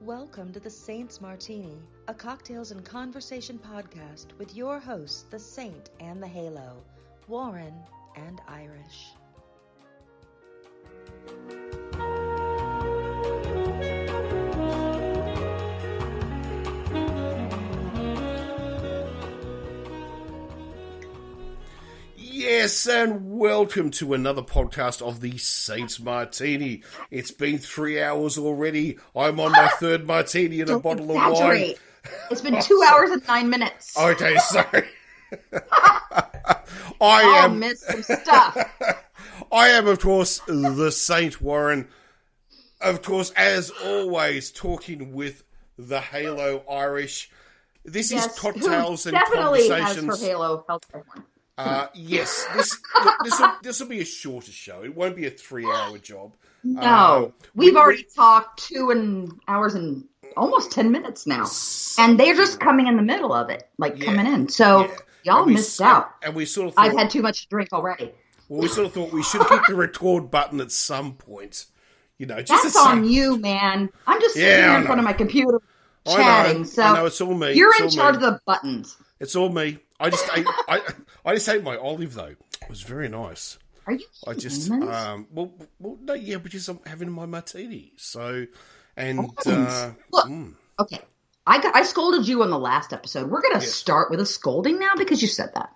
Welcome to the Saints Martini, a cocktails and conversation podcast with your hosts, the Saint and the Halo, Warren and Irish. Yes, and welcome to another podcast of the Saints Martini. It's been 3 hours already. I'm on my third martini and a bottle of wine. It's been 2 hours and 9 minutes. Okay, sorry. I'll miss some stuff. I am, of course, the Saint Warren. Of course, as always, talking with the Halo Irish. This is cocktails and definitely conversations. Definitely has her Halo healthcare one. Yes, this will be a shorter show. It won't be a 3-hour job. No, we've already talked 2 hours and almost 10 minutes now, and they're just coming in the middle of it, coming in. So y'all missed out. And we sort of thought, I've had too much to drink already. Well, we sort of thought we should hit the record button at some point. You know, just that's on you, man. I'm just sitting here in front of my computer chatting. I know it's all me. You're in charge of the buttons. It's all me. I just ate my olive though. It was very nice. Are you? Because I'm having my martini. So, and look, okay. I scolded you on the last episode. We're gonna start with a scolding now because you said that.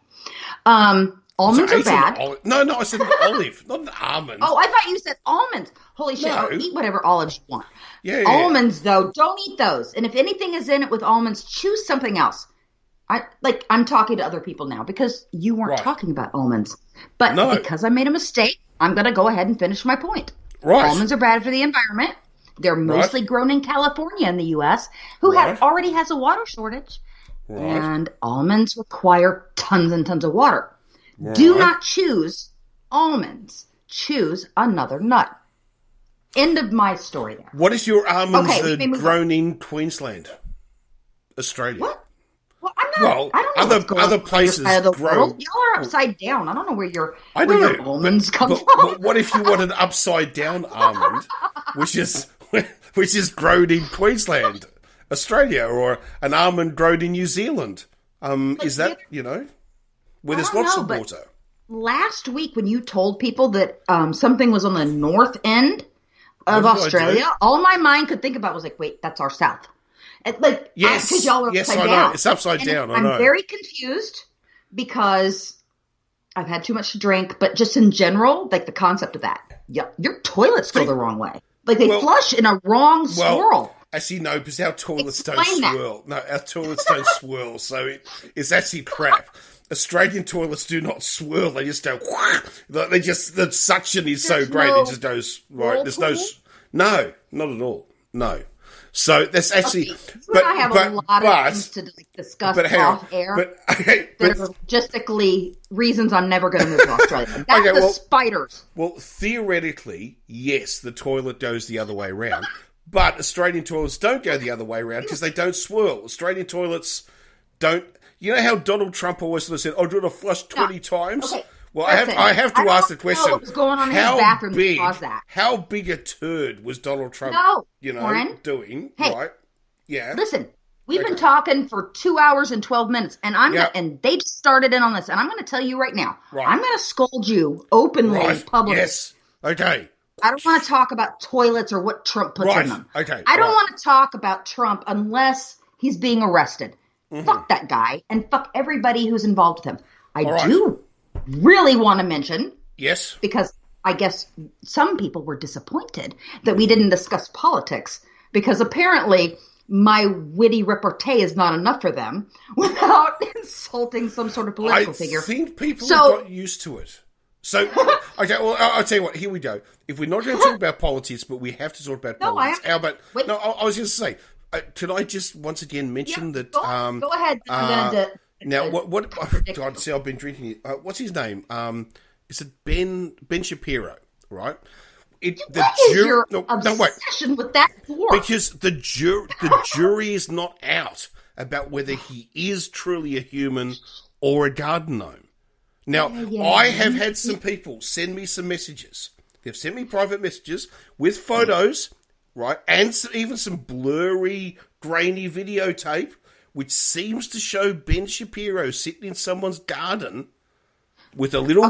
Almonds are bad. No, I said olive, not an almond. Oh, I thought you said almonds. Holy shit! No. I'll eat whatever olives you want. Yeah. Almonds though, don't eat those. And if anything is in it with almonds, choose something else. I'm talking to other people now because you weren't talking about almonds. But because I made a mistake, I'm going to go ahead and finish my point. Right. Almonds are bad for the environment. They're mostly grown in California in the U.S., who already has a water shortage. Right. And almonds require tons and tons of water. Right. Do not choose almonds. Choose another nut. End of my story there. What is your almonds grown in Queensland? Australia? What? Well, I don't know other places grow. Y'all are upside down. I don't know where your almonds come from. But what if you want an upside down almond, which is grown in Queensland, Australia, or an almond grown in New Zealand? Is that where there's lots of water? Last week, when you told people that something was on the north end of Australia, all my mind could think about was wait, that's our south. Because y'all are upside down. Know. It's upside down. I know. I'm very confused because I've had too much to drink, but just in general, the concept of that. Yeah, your toilets go the wrong way. They flush in a wrong swirl. Actually, no, because our toilets don't swirl. No, our toilets don't swirl, so it's actually crap. Australian toilets do not swirl; they just go. The suction is so great; it just goes right. There's no, not at all. No. So that's actually, I have a lot of things to discuss off air. That are logistically reasons I'm never going to move to Australia. That's spiders. Well, theoretically, yes, the toilet goes the other way around, but Australian toilets don't go the other way around because they don't swirl. Australian toilets don't. You know how Donald Trump always sort of said, "I'm going to flush 20 times." Okay. Well, I have to ask the question: what was going on in his bathroom to cause that? How big a turd was Donald Trump? Warren, doing right? Yeah. Listen, we've been talking for 2 hours and 12 minutes, and and they just started in on this, and I'm going to tell you right now. Right. I'm going to scold you openly, publicly. Yes. Okay. I don't want to talk about toilets or what Trump puts in them. Okay. I don't want to talk about Trump unless he's being arrested. Mm-hmm. Fuck that guy, and fuck everybody who's involved with him. I do really want to mention, because I guess some people were disappointed that we didn't discuss politics, because apparently my witty repartee is not enough for them without insulting some sort of political figure. I think people got used to it. So, okay, well, I'll tell you what, here we go. If we're not going to talk about politics, but we have to talk about politics, how about... Wait. No, I was going to say, could I just once again mention that... Go ahead. Now, what? God, see, I've been drinking. What's his name? Is it Ben Shapiro? Right? Your obsession with that for? Because the jury is not out about whether he is truly a human or a garden gnome. Now, I have had some people send me some messages. They've sent me private messages with photos right? And even some blurry, grainy videotape, which seems to show Ben Shapiro sitting in someone's garden with a little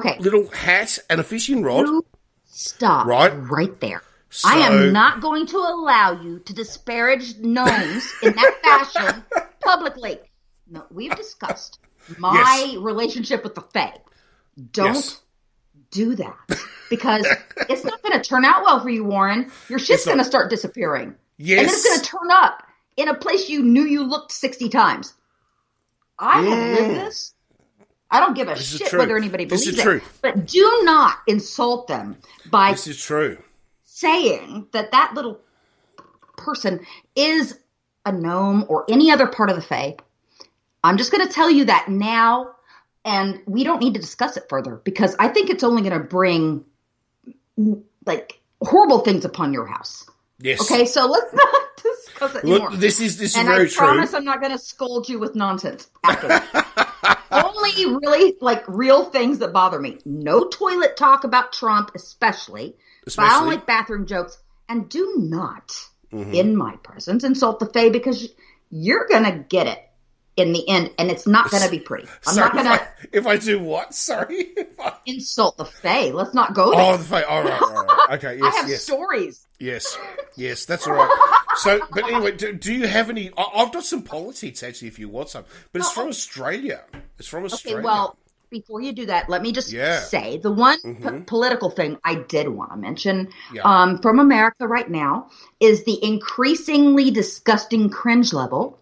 hat and a fishing rod. You stop right there. So, I am not going to allow you to disparage gnomes in that fashion publicly. No, we've discussed my relationship with the Fae. Don't do that. Because it's not going to turn out well for you, Warren. Your shit's going to start disappearing. Yes. And then it's going to turn up in a place you knew you looked 60 times. I have lived this. I don't give a shit whether anybody believes it. But do not insult them by saying that little person is a gnome or any other part of the Fae. I'm just going to tell you that now, and we don't need to discuss it further because I think it's only going to bring like horrible things upon your house. Yes. Okay, so let's not discuss it anymore. Look, this is and very I promise I'm not going to scold you with nonsense afterwards. Only really like real things that bother me. No toilet talk about Trump, especially. But I don't like bathroom jokes. And do not, in my presence, insult the Fae because you're going to get it in the end, and it's not going to be pretty. I'm not going to... If I do what? Sorry? Insult the Fae. Let's not go there. Oh, the Fae. All right. Okay, yes, I have stories. Yes, that's all right. So, but anyway, do you have any... I've got some politics, actually, if you want some. But it's from Australia. It's from Australia. Okay, well, before you do that, let me just say the one political thing I did want to mention from America right now is the increasingly disgusting cringe level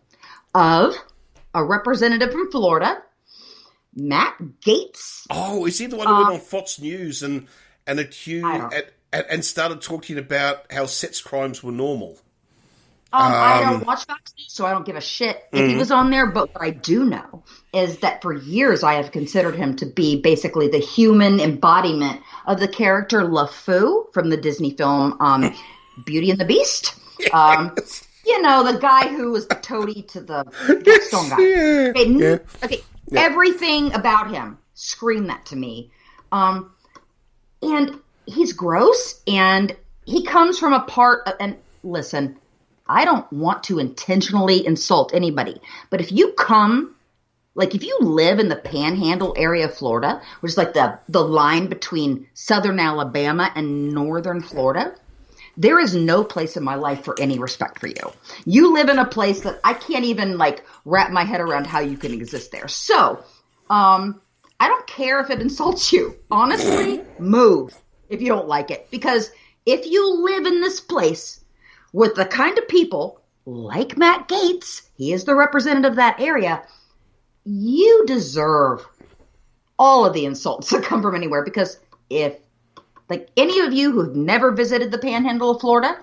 of a representative from Florida, Matt Gaetz. Oh, is he the one who went on Fox News and accused and started talking about how sex crimes were normal? I don't watch Fox News, so I don't give a shit if he was on there. But what I do know is that for years I have considered him to be basically the human embodiment of the character LeFou from the Disney film Beauty and the Beast. Yes. You know, the guy who was the toady to the stone guy. Okay, everything about him screamed that to me. And he's gross, and he comes from a part of, and listen, I don't want to intentionally insult anybody, but if you live in the Panhandle area of Florida, which is like the line between southern Alabama and northern Florida, there is no place in my life for any respect for you. You live in a place that I can't even wrap my head around how you can exist there. So, I don't care if it insults you. Honestly, move if you don't like it. Because if you live in this place with the kind of people like Matt Gaetz, he is the representative of that area, you deserve all of the insults that come from anywhere. Because if any of you who have never visited the Panhandle of Florida,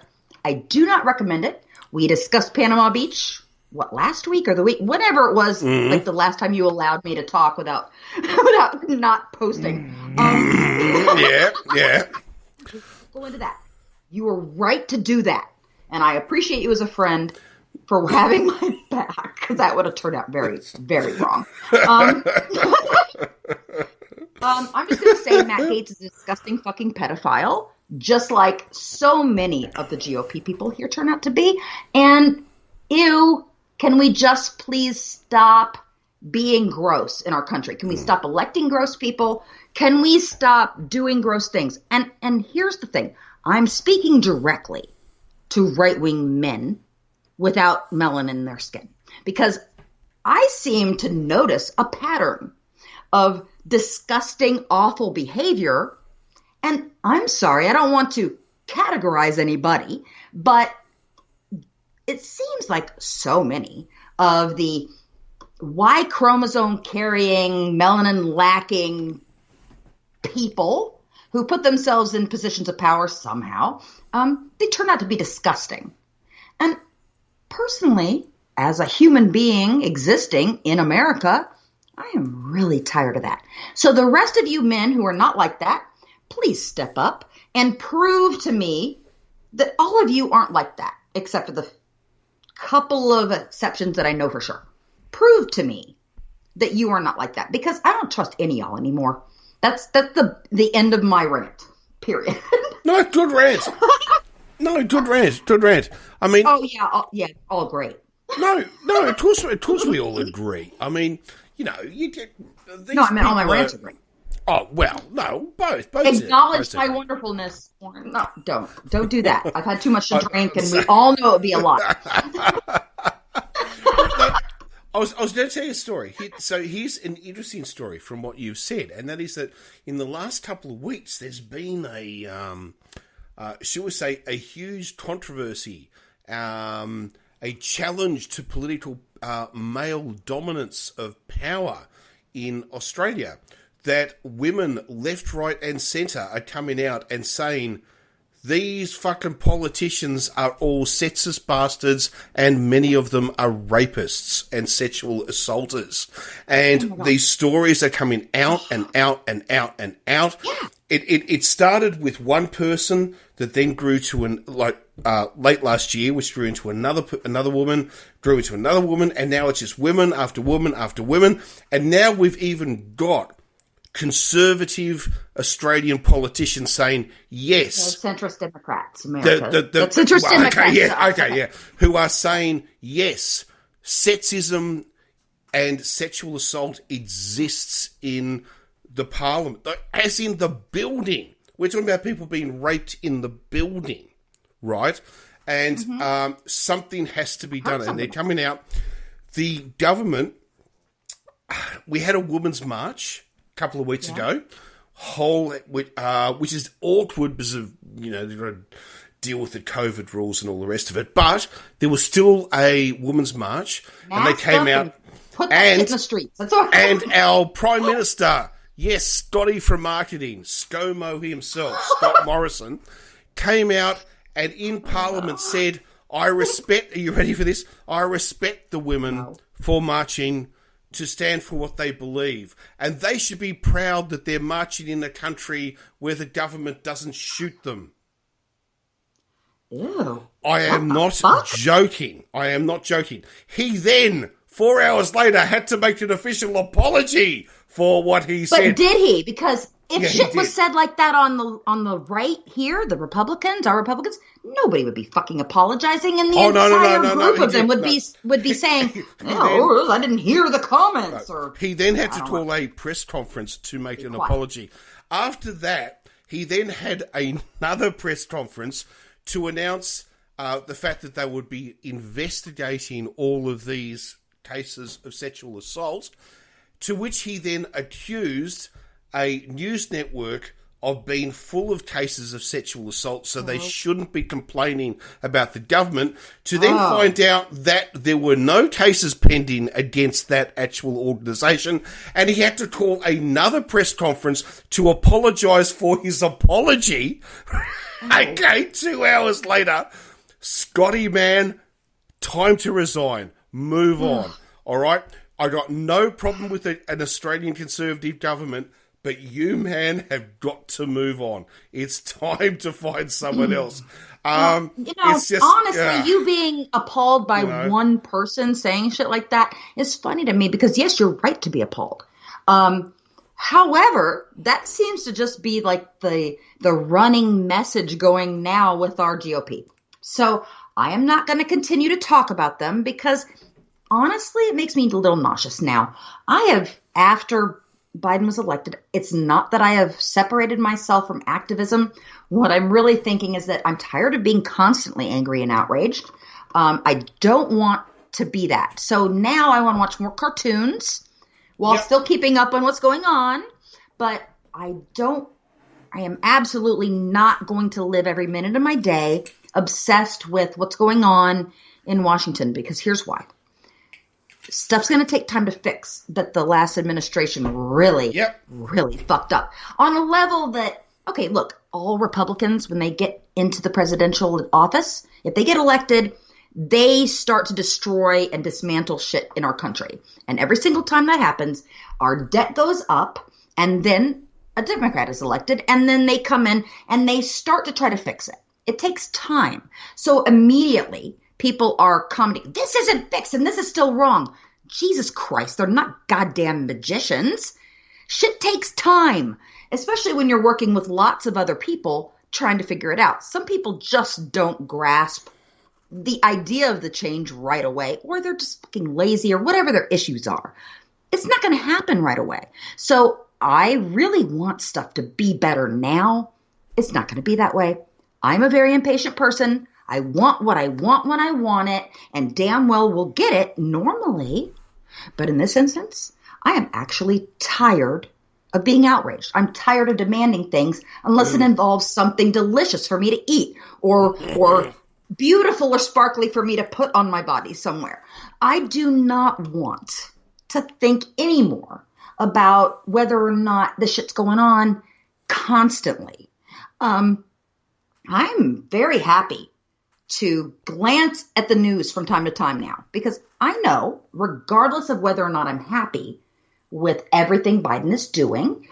I do not recommend it. We discussed Panama Beach, last week or the week, whatever it was, the last time you allowed me to talk without not posting. Yeah. Go into that. You were right to do that. And I appreciate you as a friend for having my back, because that would have turned out very, very wrong. I'm just going to say Matt Gaetz is a disgusting fucking pedophile, just like so many of the GOP people here turn out to be. And ew, can we just please stop being gross in our country? Can we stop electing gross people? Can we stop doing gross things? And here's the thing. I'm speaking directly to right-wing men without melanin in their skin, because I seem to notice a pattern of disgusting, awful behavior. And I'm sorry, I don't want to categorize anybody, but it seems like so many of the Y chromosome carrying, melanin lacking people who put themselves in positions of power somehow, they turn out to be disgusting. And personally, as a human being existing in America, I am really tired of that. So the rest of you men who are not like that, please step up and prove to me that all of you aren't like that, except for the couple of exceptions that I know for sure. Prove to me that you are not like that, because I don't trust any of y'all anymore. That's the end of my rant, period. No, good rant. No, good rant. I mean... Oh, yeah, all great. No, of course we all agree. I mean, you know, you get... No, I mean, all my rants are great. Oh, well, no, both. Acknowledge my wonderfulness. No, don't do that. I've had too much to drink, and we all know it would be a lot. I was going to tell you a story. So here's an interesting story from what you've said, and that is that in the last couple of weeks, there's been shall we say, a huge controversy, a challenge to political male dominance of power in Australia, that women left, right and centre are coming out and saying these fucking politicians are all sexist bastards and many of them are rapists and sexual assaulters. And these stories are coming out and out and out and out. Yeah. It started with one person that then grew to late last year, which grew into another woman, grew into another woman, and now it's just women after woman after women. And now we've even got conservative Australian politicians saying yes. Centrist Democrats, America. The centrist Democrats. Who are saying yes, sexism and sexual assault exists in the parliament, as in the building. We're talking about people being raped in the building, right? And something has to be done. And they're coming out. The government, we had a women's march couple of weeks ago, which is awkward because of, you know, they've got to deal with the COVID rules and all the rest of it. But there was still a women's march, and they came out put that shit in the streets. That's all. And our Prime Minister, yes, Scotty from marketing, ScoMo himself, Scott Morrison, came out and in Parliament said, "I respect." Are you ready for this? I respect the women for marching to stand for what they believe. And they should be proud that they're marching in a country where the government doesn't shoot them. Ew. I am not joking. He then, 4 hours later, had to make an official apology for what he said. But did he? Because if shit was said like that on the right here, our Republicans, nobody would be fucking apologizing, and the entire group of them would be saying, I didn't hear the comments. No. Or he then had to call a press conference to make an apology. After that, he then had another press conference to announce the fact that they would be investigating all of these cases of sexual assault, to which he then accused a news network of being full of cases of sexual assault, so they shouldn't be complaining about the government, to then find out that there were no cases pending against that actual organisation, and he had to call another press conference to apologise for his apology. Okay, 2 hours later, Scotty, man, time to resign. Move on. All right? I got no problem with an Australian Conservative government, but you, man, have got to move on. It's time to find someone else. It's just, honestly, you being appalled by one person saying shit like that is funny to me because, yes, you're right to be appalled. However, that seems to just be like the running message going now with our GOP. So I am not going to continue to talk about them because, honestly, it makes me a little nauseous now. After Biden was elected, it's not that I have separated myself from activism. What I'm really thinking is that I'm tired of being constantly angry and outraged. I don't want to be that. So now I want to watch more cartoons while still keeping up on what's going on. But I am absolutely not going to live every minute of my day obsessed with what's going on in Washington, because here's why. Stuff's going to take time to fix that the last administration really fucked up. On a level that, okay, look, all Republicans, when they get into the presidential office, if they get elected, they start to destroy and dismantle shit in our country. And every single time that happens, our debt goes up, and then a Democrat is elected, and then they come in and they start to try to fix it. It takes time. So immediately people are commenting, this isn't fixed and this is still wrong. Jesus Christ, they're not goddamn magicians. Shit takes time, especially when you're working with lots of other people trying to figure it out. Some people just don't grasp the idea of the change right away, or they're just fucking lazy or whatever their issues are. It's not going to happen right away. So I really want stuff to be better now. It's not going to be that way. I'm a very impatient person. I want what I want when I want it, and damn well will get it normally. But in this instance, I am actually tired of being outraged. I'm tired of demanding things unless it involves something delicious for me to eat or beautiful or sparkly for me to put on my body somewhere. I do not want to think anymore about whether or not this shit's going on constantly. I'm very happy to glance at the news from time to time now, because I know, regardless of whether or not I'm happy with everything Biden is doing,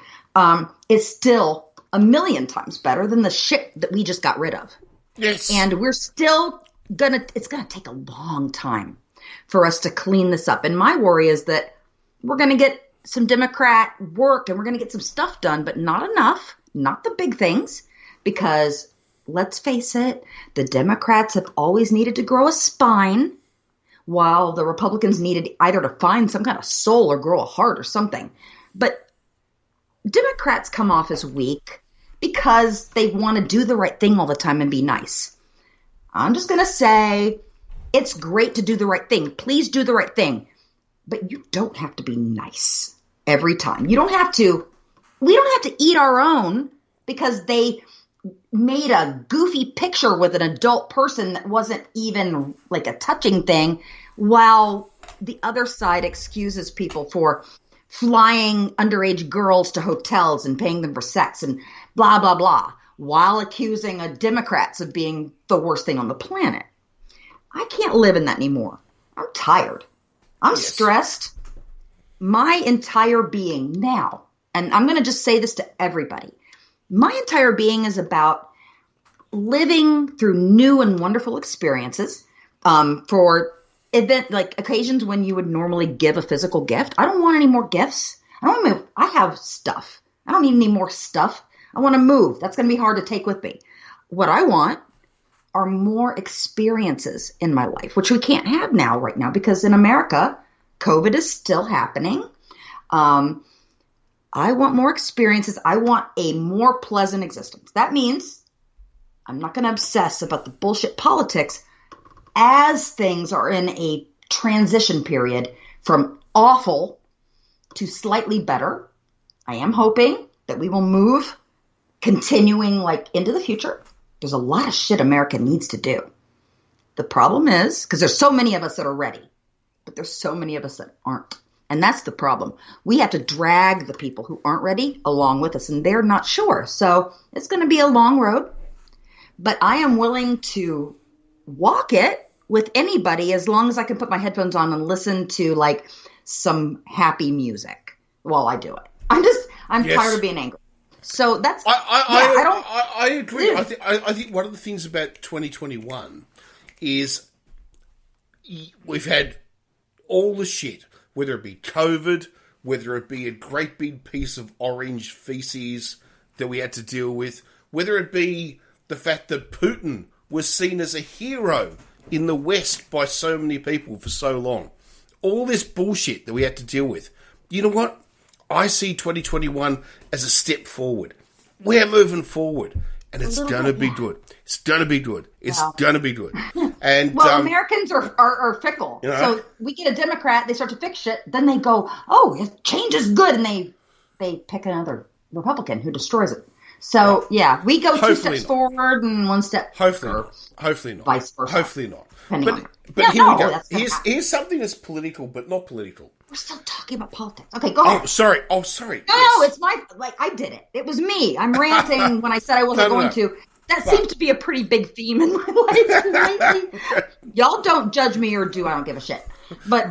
it's still a million times better than the shit that we just got rid of. Yes. And we're still it's gonna take a long time for us to clean this up. And my worry is that we're gonna get some Democrat work and we're gonna get some stuff done, but not enough, not the big things, because let's face it, the Democrats have always needed to grow a spine, while the Republicans needed either to find some kind of soul or grow a heart or something. But Democrats come off as weak because they want to do the right thing all the time and be nice. I'm just going to say it's great to do the right thing. Please do the right thing. But you don't have to be nice every time. We don't have to eat our own because they made a goofy picture with an adult person that wasn't even like a touching thing, while the other side excuses people for flying underage girls to hotels and paying them for sex and blah, blah, blah, while accusing Democrats of being the worst thing on the planet. I can't live in that anymore. I'm tired. I'm stressed. My entire being now, and I'm going to just say this to everybody, my entire being is about living through new and wonderful experiences for occasions when you would normally give a physical gift. I don't want any more gifts. I have stuff. I don't need any more stuff. I want to move. That's going to be hard to take with me. What I want are more experiences in my life, which we can't have right now, because in America, COVID is still happening. I want more experiences. I want a more pleasant existence. That means I'm not going to obsess about the bullshit politics as things are in a transition period from awful to slightly better. I am hoping that we will move continuing into the future. There's a lot of shit America needs to do. The problem is, because there's so many of us that are ready, but there's so many of us that aren't. And that's the problem. We have to drag the people who aren't ready along with us, and they're not sure. So it's going to be a long road, but I am willing to walk it with anybody as long as I can put my headphones on and listen to some happy music while I do it. I'm tired of being angry. So that's I agree. I think one of the things about 2021 is we've had all the shit, whether it be COVID, whether it be a great big piece of orange feces that we had to deal with, whether it be the fact that Putin was seen as a hero in the West by so many people for so long. All this bullshit that we had to deal with. You know what? I see 2021 as a step forward. We're moving forward, and it's going to be good. It's going to be good. It's going to be good. And Americans are fickle. You know, so we get a Democrat, they start to fix shit, then they go, oh, change is good, and they pick another Republican who destroys it. So, we go two steps forward and one step Hopefully not. Vice versa. Hopefully not. But here we go. Here's something that's political, but not political. We're still talking about politics. Okay, go ahead. Oh, sorry. No, it's my, I did it. It was me. I'm ranting when I said I wasn't going to. That seems to be a pretty big theme in my life lately. Y'all don't judge me or do. I don't give a shit. But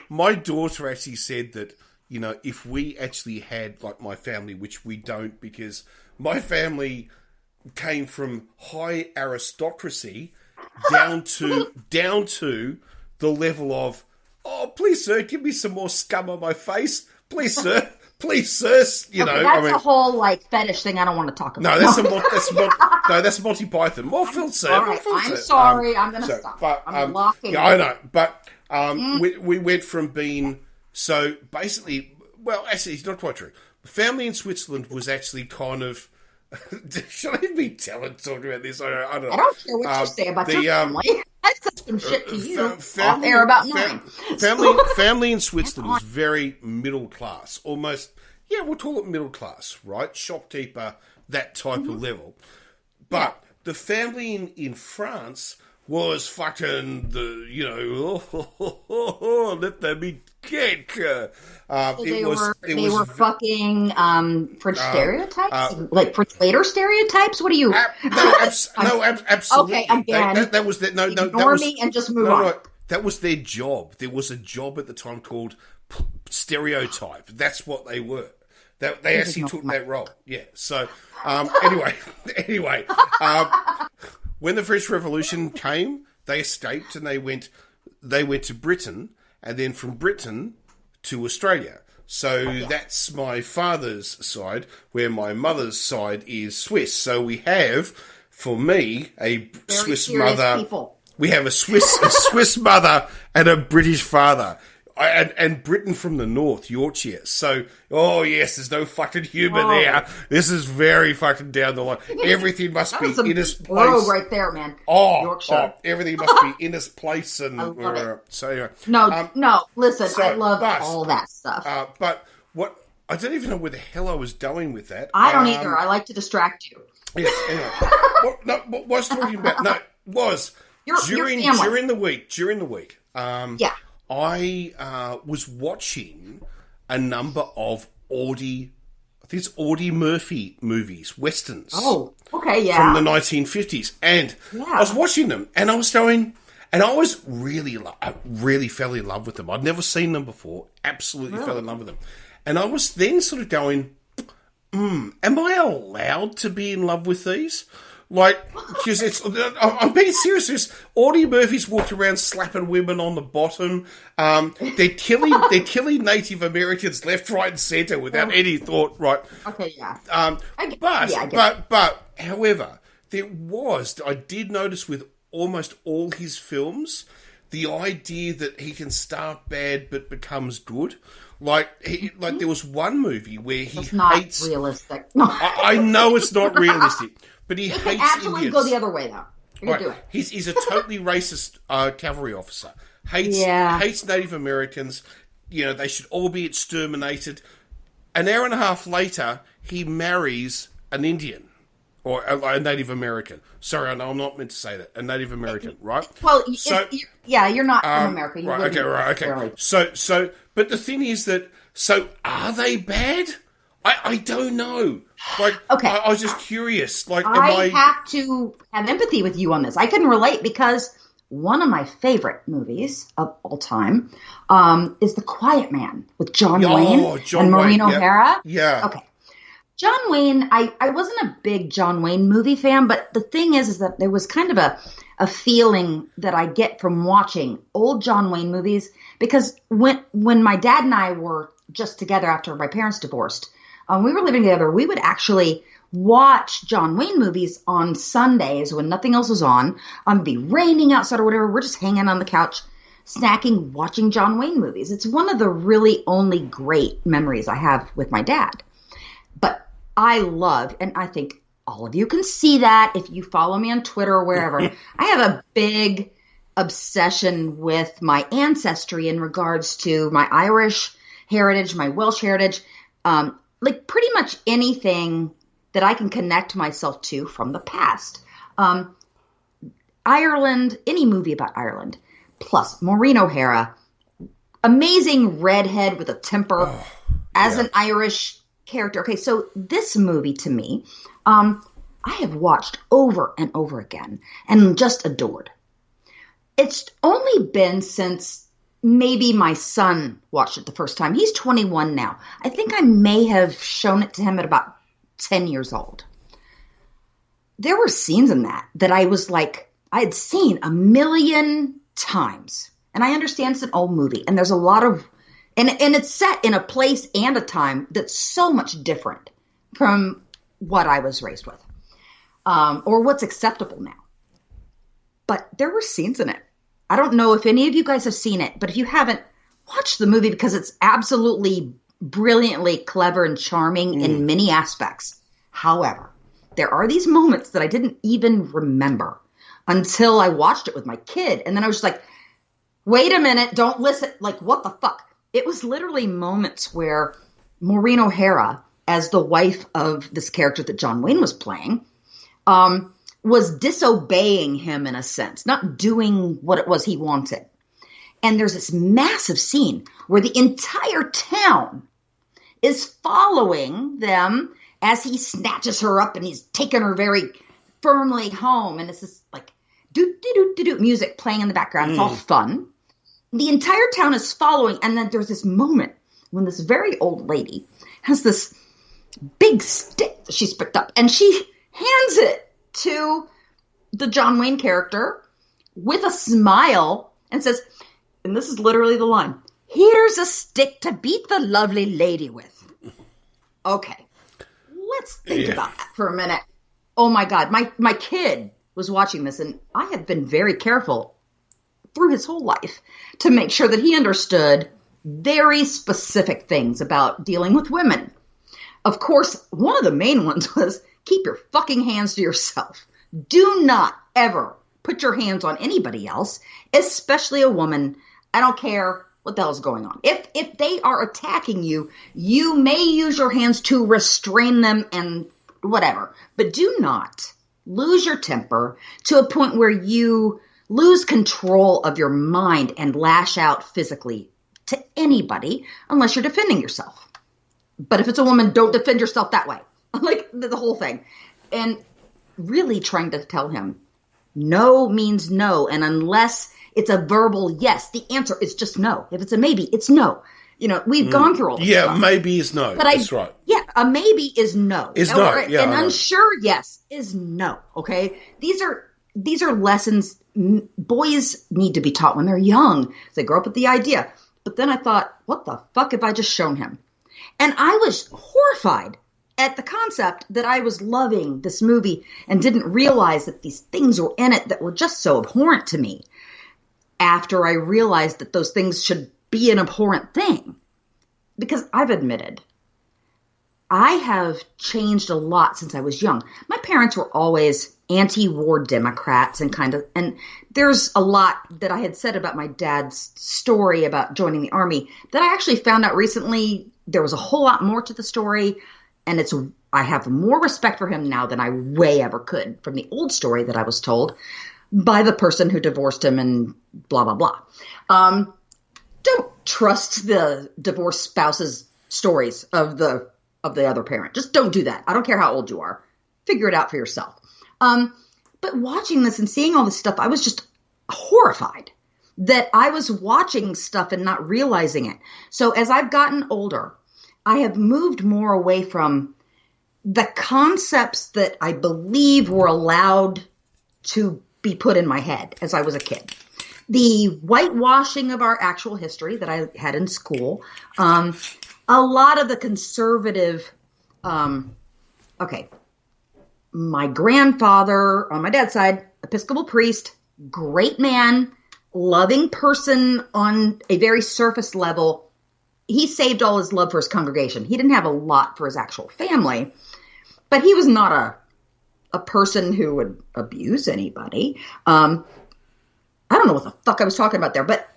my daughter actually said that, if we actually had my family, which we don't, because my family came from high aristocracy down to the level of, oh, please, sir, give me some more scum on my face. Please, sir. please, sirs. You know, that's a whole like fetish thing. I don't want to talk about. No, that's Monty Python. More Phil said. All right, I'm sorry. I'm going to stop. But, I'm locking. Yeah, I know. But we went from being so basically. Well, actually, it's not quite true. Family in Switzerland was actually kind of. Should I be talking about this? I don't know. I don't care what you say about your family. I said some shit to you off air about mine. Family in Switzerland was very middle class, almost. Yeah, we'll call it middle class, right? Shopkeeper, that type of level. But the family in France was fucking let them be cake. They were fucking French stereotypes, like French later stereotypes. What are you? Absolutely. Okay, again, that was no. Ignore me and just move on. No, that was their job. There was a job at the time called stereotype. That's what they were. They actually took that role. Yeah. So anyway, when the French Revolution came, they escaped and they went to Britain, and then from Britain to Australia. So that's my father's side, where my mother's side is Swiss. So we have, for me, a Swiss mother. People. We have a Swiss mother and a British father. And Britain from the north, Yorkshire. So, yes, there's no fucking humour there. This is very fucking down the line. Everything must be in its place. Right there, man. Yorkshire. Everything must be in its place. And I love it. So anyway, no. Listen, I love all that stuff. But what I don't even know where the hell I was going with that. I don't either. I like to distract you. Yes. Anyway, what I was talking about? No, was during the week. Yeah. I was watching a number of Audie Murphy movies, westerns. Oh, okay, yeah. From the 1950s. And I was watching them, and I was going, and I was I really fell in love with them. I'd never seen them before. Absolutely fell in love with them. And I was then sort of going, am I allowed to be in love with these? Like, because I'm being serious. Audie Murphy's walked around slapping women on the bottom. They're killing Native Americans left, right, and centre without any thought. Right? Okay, yeah. But however, I did notice with almost all his films, the idea that he can start bad but becomes good. Like there was one movie where he hates. Not realistic. I know it's not realistic. But he hates Indians. Actually go the other way, though. Right. Do it. He's a totally racist cavalry officer. Hates Native Americans. You know, they should all be exterminated. An hour and a half later, he marries an Indian or a Native American. Sorry, I know I'm not meant to say that. A Native American, right? Well, you're not from America. Okay. So, but the thing is that, are they bad? I don't know. Like, okay. I was just curious. Like, I have to have empathy with you on this. I can relate because one of my favorite movies of all time is The Quiet Man with John Wayne and Maureen O'Hara. Yeah. Okay. John Wayne, I wasn't a big John Wayne movie fan, but the thing is that there was kind of a feeling that I get from watching old John Wayne movies because when my dad and I were just together after my parents divorced, we were living together, we would actually watch John Wayne movies on Sundays when nothing else was on. It'd be raining outside or whatever. We're just hanging on the couch, snacking, watching John Wayne movies. It's one of the really only great memories I have with my dad. But I love, and I think all of you can see that if you follow me on Twitter or wherever, I have a big obsession with my ancestry in regards to my Irish heritage, my Welsh heritage, like pretty much anything that I can connect myself to from the past. Ireland, any movie about Ireland, plus Maureen O'Hara, amazing redhead with a temper as an Irish character. Okay, so this movie to me, I have watched over and over again and just adored. It's only been since maybe my son watched it the first time. He's 21 now. I think I may have shown it to him at about 10 years old. There were scenes in that I was like, I had seen a million times. And I understand it's an old movie and there's a lot of And it's set in a place and a time that's so much different from what I was raised with, or what's acceptable now. But there were scenes in it. I don't know if any of you guys have seen it, but if you haven't, watch the movie because it's absolutely brilliantly clever and charming in many aspects. However, there are these moments that I didn't even remember until I watched it with my kid. And then I was just like, wait a minute, don't listen. Like, what the fuck? It was literally moments where Maureen O'Hara, as the wife of this character that John Wayne was playing, was disobeying him in a sense, not doing what it was he wanted. And there's this massive scene where the entire town is following them as he snatches her up and he's taking her very firmly home. And it's this like do music playing in the background. It's all fun. The entire town is following. And then there's this moment when this very old lady has this big stick that she's picked up and she hands it to the John Wayne character with a smile and says, and this is literally the line, "Here's a stick to beat the lovely lady with." Okay, let's think about that for a minute. Oh my God, my kid was watching this, and I have been very careful through his whole life to make sure that he understood very specific things about dealing with women. Of course, one of the main ones was keep your fucking hands to yourself. Do not ever put your hands on anybody else, especially a woman. I don't care what the hell's going on. If they are attacking you, you may use your hands to restrain them and whatever. But do not lose your temper to a point where you lose control of your mind and lash out physically to anybody unless you're defending yourself. But if it's a woman, don't defend yourself that way. Like the whole thing. And really trying to tell him no means no. And unless it's a verbal yes, the answer is just no. If it's a maybe, it's no. You know, we've gone through all this stuff. Maybe is no. But that's right. Yeah, a maybe is no. Is no. Yeah, an unsure yes is no. Okay? These are lessons boys need to be taught when they're young. They grow up with the idea. But then I thought, what the fuck have I just shown him? And I was horrified at the concept that I was loving this movie and didn't realize that these things were in it that were just so abhorrent to me. After I realized that those things should be an abhorrent thing. Because I've admitted, I have changed a lot since I was young. My parents were always anti-war Democrats and there's a lot that I had said about my dad's story about joining the army that I actually found out recently. There was a whole lot more to the story, and I have more respect for him now than I way ever could from the old story that I was told by the person who divorced him and blah, blah, blah. Don't trust the divorced spouse's stories of the other parent. Just don't do that. I don't care how old you are. Figure it out for yourself. But watching this and seeing all this stuff, I was just horrified that I was watching stuff and not realizing it. So as I've gotten older, I have moved more away from the concepts that I believe were allowed to be put in my head as I was a kid. The whitewashing of our actual history that I had in school, a lot of the conservative, my grandfather on my dad's side, Episcopal priest, great man, loving person on a very surface level. He saved all his love for his congregation. He didn't have a lot for his actual family, but he was not a person who would abuse anybody. I don't know what the fuck I was talking about there, but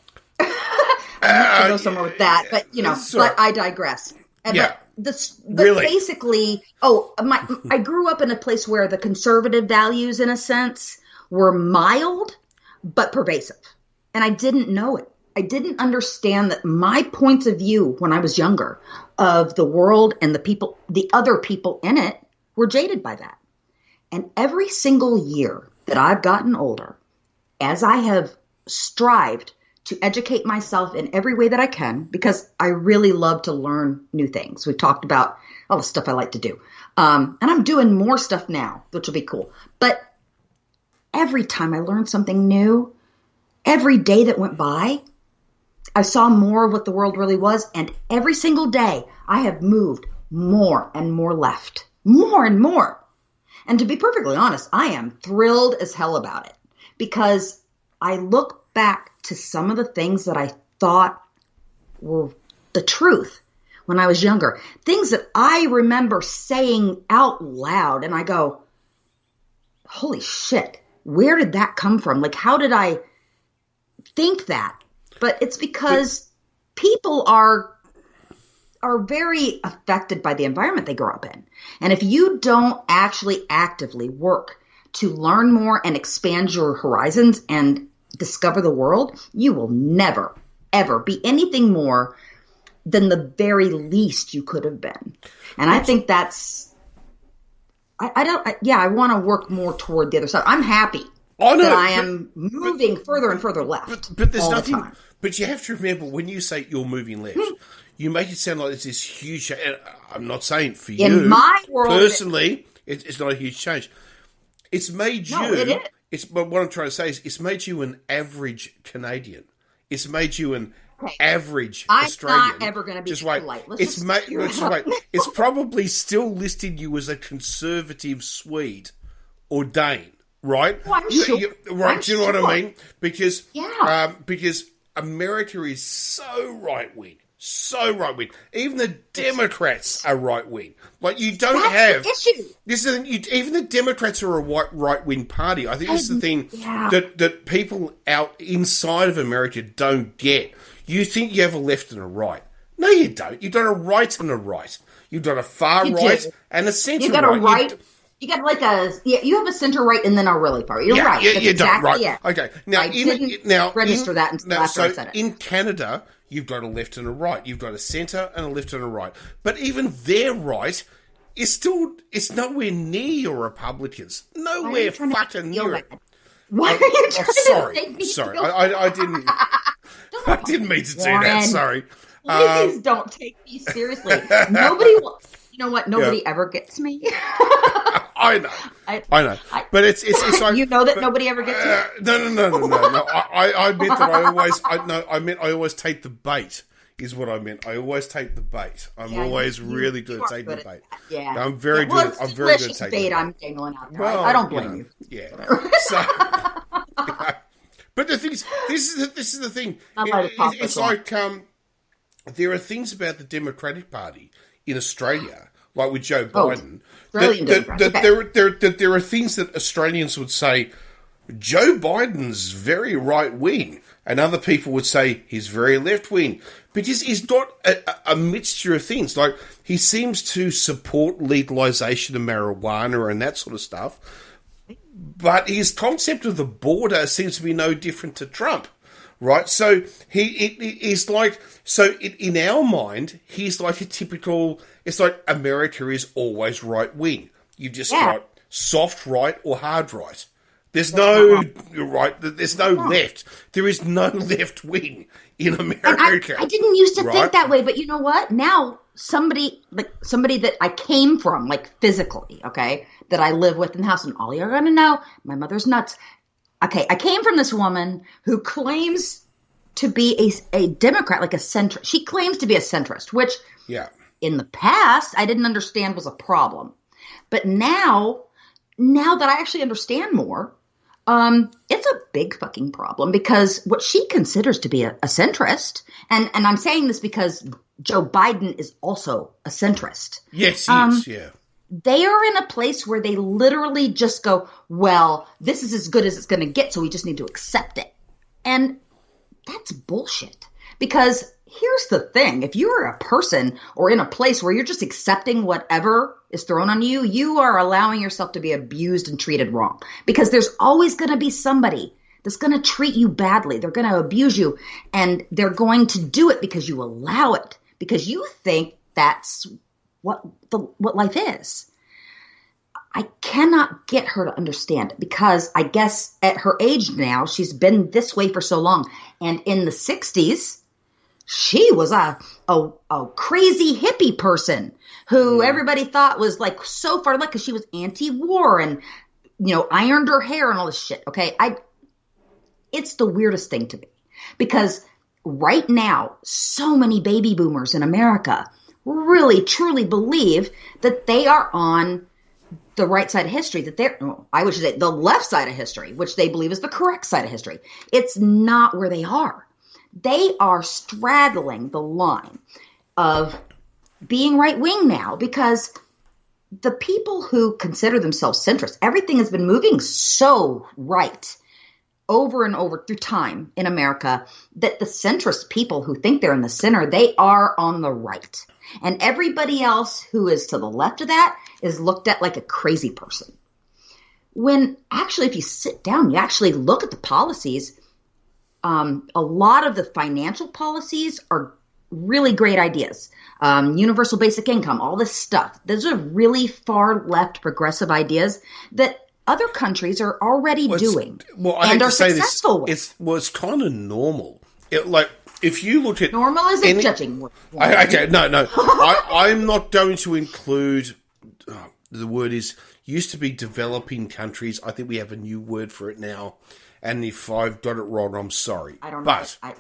I go somewhere with that. But but I digress. Yeah. But really? Basically, I grew up in a place where the conservative values, in a sense, were mild but pervasive, and I didn't know it. I didn't understand that my points of view when I was younger of the world and the other people in it, were jaded by that. And every single year that I've gotten older, as I have strived to educate myself in every way that I can, because I really love to learn new things. We've talked about all the stuff I like to do. And I'm doing more stuff now, which will be cool. But every time I learned something new, every day that went by, I saw more of what the world really was. And every single day I have moved more and more left, more and more. And to be perfectly honest, I am thrilled as hell about it because I look back to some of the things that I thought were the truth when I was younger, things that I remember saying out loud. And I go, holy shit, where did that come from? Like, how did I think that? But it's because people are very affected by the environment they grow up in. And if you don't actually actively work to learn more and expand your horizons and discover the world, you will never, ever be anything more than the very least you could have been. And I think that's, I want to work more toward the other side. I'm happy that I am moving further and further left. But there's nothing, but you have to remember when you say you're moving left, you make it sound like it's this huge, and I'm not saying for you. In my world, personally, it's not a huge change. It's made you, it is. But what I'm trying to say is it's made you an average Canadian. It's made you an average Australian. I'm not ever going to be polite. It's probably still listed you as a conservative Swede or Dane, right? Well, I'm sure. Right? Do you know what I mean? Because America is so right wing. So right wing. Even the Democrats are right wing. Like you don't have the issue. This is even the Democrats are a right wing party. I think this is the thing that people out inside of America don't get. You think you have a left and a right. No, you don't. You've got a right and a right. You've got a far right and a centre right. You got a right. You got you have a centre right and then a really far. You're right. Yeah, you don't. Right. Okay. Now, I didn't register that until after I said it. In Canada, you've got a left and a right. You've got a centre and a left and a right. But even their right is still, it's nowhere near your Republicans. Nowhere fucking near it. Why are you trying to take me? Sorry. I didn't. I didn't mean to do that. Sorry. Please don't take me seriously. Nobody will. You know what? Nobody ever gets me. I know. I know. But it's like you know that nobody ever gets me. No. I meant that I always take the bait. Is what I meant. I always take the bait. I'm always really good at taking the bait. Yeah, I'm very good. I'm very good at taking bait. The bait. I'm dangling out there. I don't blame you. Yeah. So, but the thing is, this is the thing. It's like there are things about the Democratic Party in Australia, like with Joe Biden, that there are things that Australians would say, Joe Biden's very right wing, and other people would say he's very left wing. Because he's got a mixture of things. Like, he seems to support legalization of marijuana and that sort of stuff. But his concept of the border seems to be no different to Trump, right? So he's like, in our mind, he's like a typical, it's like America is always right wing. You've just got soft right or hard right. There's no right. There's no left. There is no left wing in America. I didn't used to think that way, but you know what? Now somebody that I came from, like physically, okay, that I live with in the house, and all you're gonna know, my mother's nuts. Okay, I came from this woman who claims to be a Democrat, like a centrist. She claims to be a centrist, which in the past I didn't understand was a problem, but now that I actually understand more. It's a big fucking problem because what she considers to be a centrist, and I'm saying this because Joe Biden is also a centrist. Yes, he is, yeah. They are in a place where they literally just go, well, this is as good as it's going to get, so we just need to accept it. And that's bullshit. Because here's the thing. If you're a person or in a place where you're just accepting whatever is thrown on you, you are allowing yourself to be abused and treated wrong. Because there's always going to be somebody that's going to treat you badly. They're going to abuse you. And they're going to do it because you allow it. Because you think that's what life is. I cannot get her to understand it because I guess at her age now, she's been this way for so long. And in the 60s, she was a crazy hippie person who everybody thought was like so far left because she was anti-war and, ironed her hair and all this shit. Okay. It's the weirdest thing to me because right now, so many baby boomers in America really, truly believe that they are on the right side of history, that I would say the left side of history, which they believe is the correct side of history. It's not where they are. They are straddling the line of being right wing now, because the people who consider themselves centrist, everything has been moving so right over and over through time in America that the centrist people who think they're in the center, they are on the right. And everybody else who is to the left of that is looked at like a crazy person. When actually, if you sit down, you actually look at the policies, a lot of the financial policies are really great ideas. Universal basic income, all this stuff. Those are really far left progressive ideas that other countries are already doing and are successful with. It's kind of normal. If you look at normal is a judging word. Okay, no. I'm not going to include. The word used to be developing countries. I think we have a new word for it now. And if I've got it wrong, I'm sorry. I don't know. But I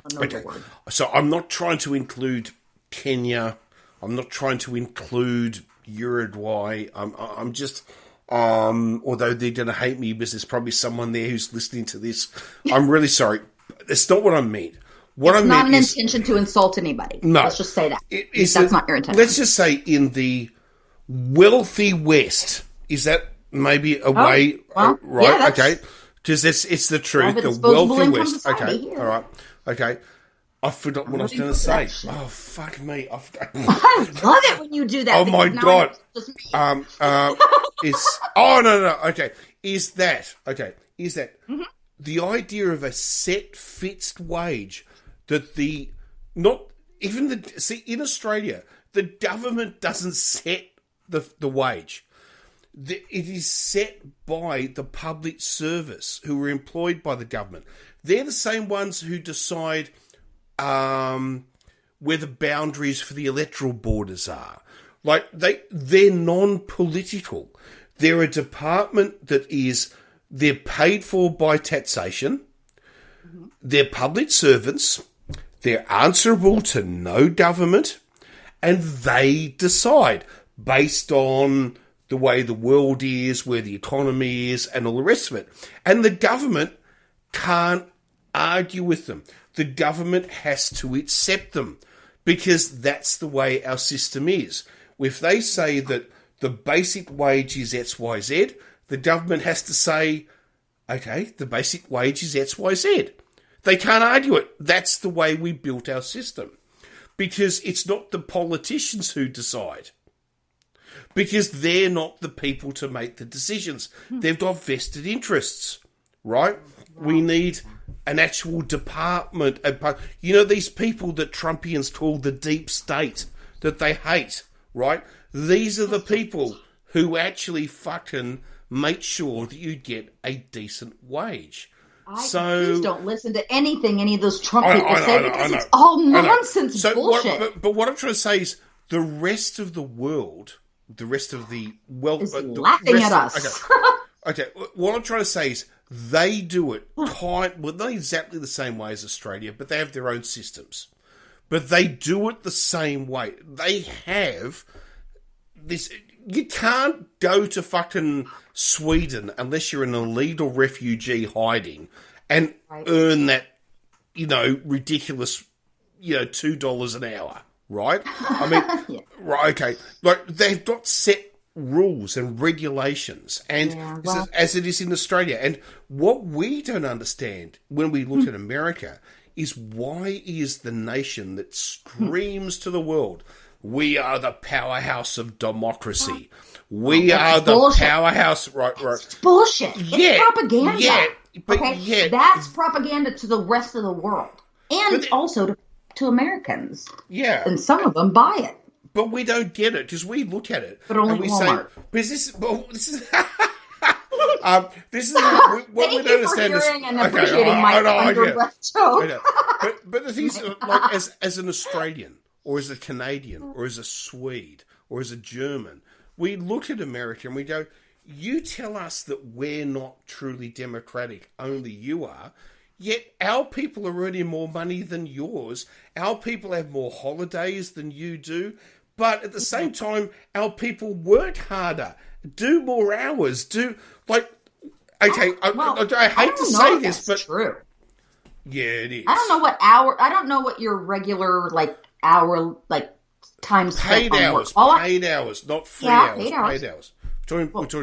don't know the word. So I'm not trying to include Kenya. I'm not trying to include Uruguay. I'm just. Although they're going to hate me because there's probably someone there who's listening to this. I'm really sorry. That's not what I mean. It's not an intention to insult anybody. No. Let's just say that. That's not your intention. Let's just say in the wealthy West, is that maybe a way? Well, right, yeah, okay. Because it's the truth. The wealthy West. Okay, here. all right. Okay. I forgot what I was going to say. Oh, fuck me. I love it when you do that. Oh, my God. No. Okay. Is that mm-hmm. the idea of a set fixed wage that in Australia, the government doesn't set the wage. It is set by the public service who are employed by the government. They're the same ones who decide where the boundaries for the electoral borders are. Like, they're non-political. They're a department they're paid for by taxation. Mm-hmm. They're public servants. They're answerable to no government. And they decide based on the way the world is, where the economy is, and all the rest of it. And the government can't argue with them. The government has to accept them because that's the way our system is. If they say that the basic wage is XYZ, the government has to say, okay, the basic wage is XYZ. They can't argue it. That's the way we built our system. Because it's not the politicians who decide. Because they're not the people to make the decisions. They've got vested interests, right? We need an actual department. You know, these people that Trumpians call the deep state that they hate, right? These are the people who actually fucking make sure that you get a decent wage. Please don't listen to anything any of those Trump people say because it's all nonsense bullshit. But what I'm trying to say is the rest of the world, the rest of the world is laughing at us. Okay, what I'm trying to say is they do it not exactly the same way as Australia, but they have their own systems. But they do it the same way. They have this. You can't go to fucking Sweden unless you're an illegal refugee hiding and earn that, ridiculous, $2 an hour, right? I mean, right, okay. Like, they've got set rules and regulations, and as it is in Australia. And what we don't understand when we look at America is why is the nation that screams to the world, we are the powerhouse of democracy. We are the powerhouse. Right. It's bullshit. It's propaganda. That's propaganda to the rest of the world. And also to Americans. Yeah. And some of them buy it. But we don't get it because we look at it. But only and we Walmart. Say, this is what we don't understand. Hearing and appreciating my underbreath joke. But the thing is, like, as an Australian, or as a Canadian, or as a Swede, or as a German, we look at America and we go, you tell us that we're not truly democratic, only you are. Yet our people are earning more money than yours. Our people have more holidays than you do. But at the same time, our people work harder, do more hours, I hate to say this, but true. Yeah, it is. I don't know what your regular hour time spent paid on hours, work. Paid hours, not free hours. Paid hours. Paid hours.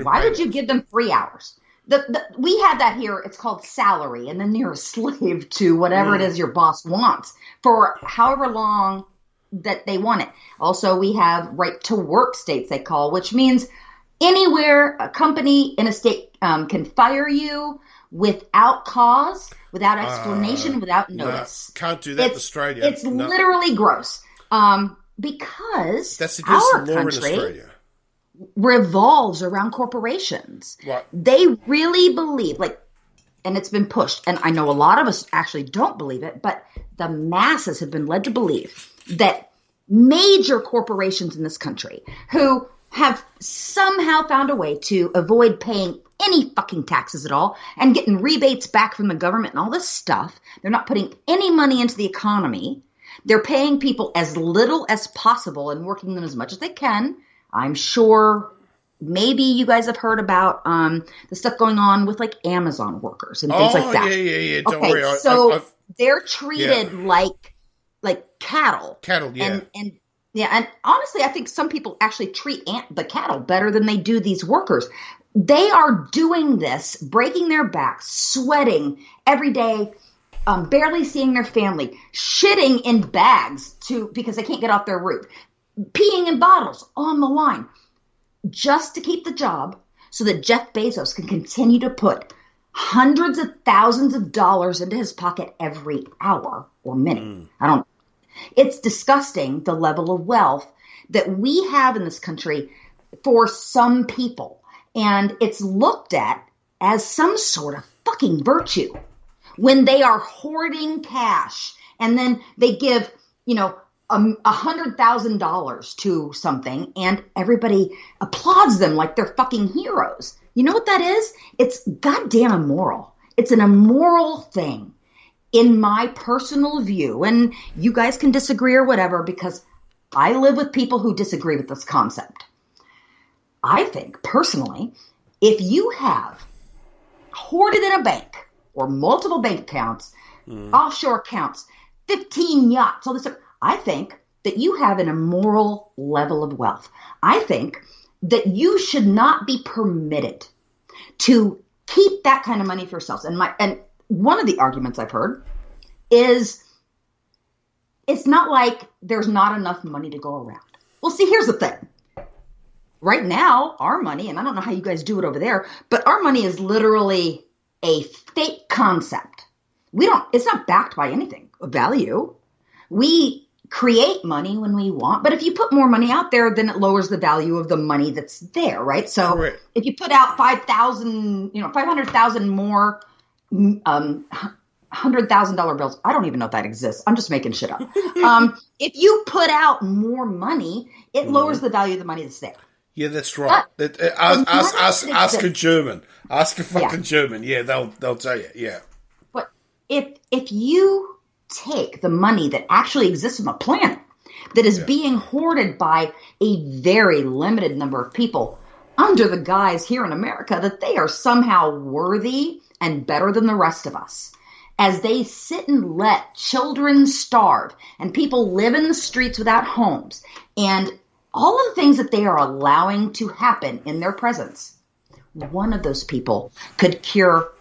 Why would you give them 3 hours? We have that here. It's called salary, and then you're a slave to whatever it is your boss wants for however long that they want it. Also, we have right to work states, they call, which means anywhere a company in a state can fire you without cause, without explanation, without notice. Can't do that in Australia. It's literally gross. Because that's against our the law country in Australia. Revolves around corporations. Right. They really believe, and it's been pushed, and I know a lot of us actually don't believe it, but the masses have been led to believe that major corporations in this country who have somehow found a way to avoid paying any fucking taxes at all and getting rebates back from the government and all this stuff, they're not putting any money into the economy. They're paying people as little as possible and working them as much as they can. I'm sure maybe you guys have heard about the stuff going on with Amazon workers and things like that. Yeah. Don't worry. worry. So they're treated like cattle. Cattle, yeah. And honestly, I think some people actually treat the cattle better than they do these workers. They are doing this, breaking their backs, sweating every day, barely seeing their family, shitting in bags because they can't get off their roof, peeing in bottles on the line, just to keep the job so that Jeff Bezos can continue to put hundreds of thousands of dollars into his pocket every hour or minute. It's disgusting, the level of wealth that we have in this country for some people. And it's looked at as some sort of fucking virtue when they are hoarding cash and then they give, $100,000 to something and everybody applauds them like they're fucking heroes. You know what that is? It's goddamn immoral. It's an immoral thing in my personal view. And you guys can disagree or whatever because I live with people who disagree with this concept. I think personally, if you have hoarded in a bank or multiple bank accounts, offshore accounts, 15 yachts, all this stuff, I think that you have an immoral level of wealth. I think that you should not be permitted to keep that kind of money for yourselves. And one of the arguments I've heard is it's not like there's not enough money to go around. Well, see, here's the thing. Right now, our money, and I don't know how you guys do it over there, but our money is literally a fake concept. It's not backed by anything of value. We create money when we want, but if you put more money out there, then it lowers the value of the money that's there, right? So Correct. If you put out 500,000 more $100,000 bills, I don't even know if that exists. I'm just making shit up. If you put out more money, it lowers the value of the money that's there. Yeah, that's right. Ask a German. Ask a fucking German. Yeah, they'll tell you. Yeah. But if you take the money that actually exists on the planet, that is being hoarded by a very limited number of people under the guise here in America that they are somehow worthy and better than the rest of us, as they sit and let children starve and people live in the streets without homes and all of the things that they are allowing to happen in their presence, one of those people could cure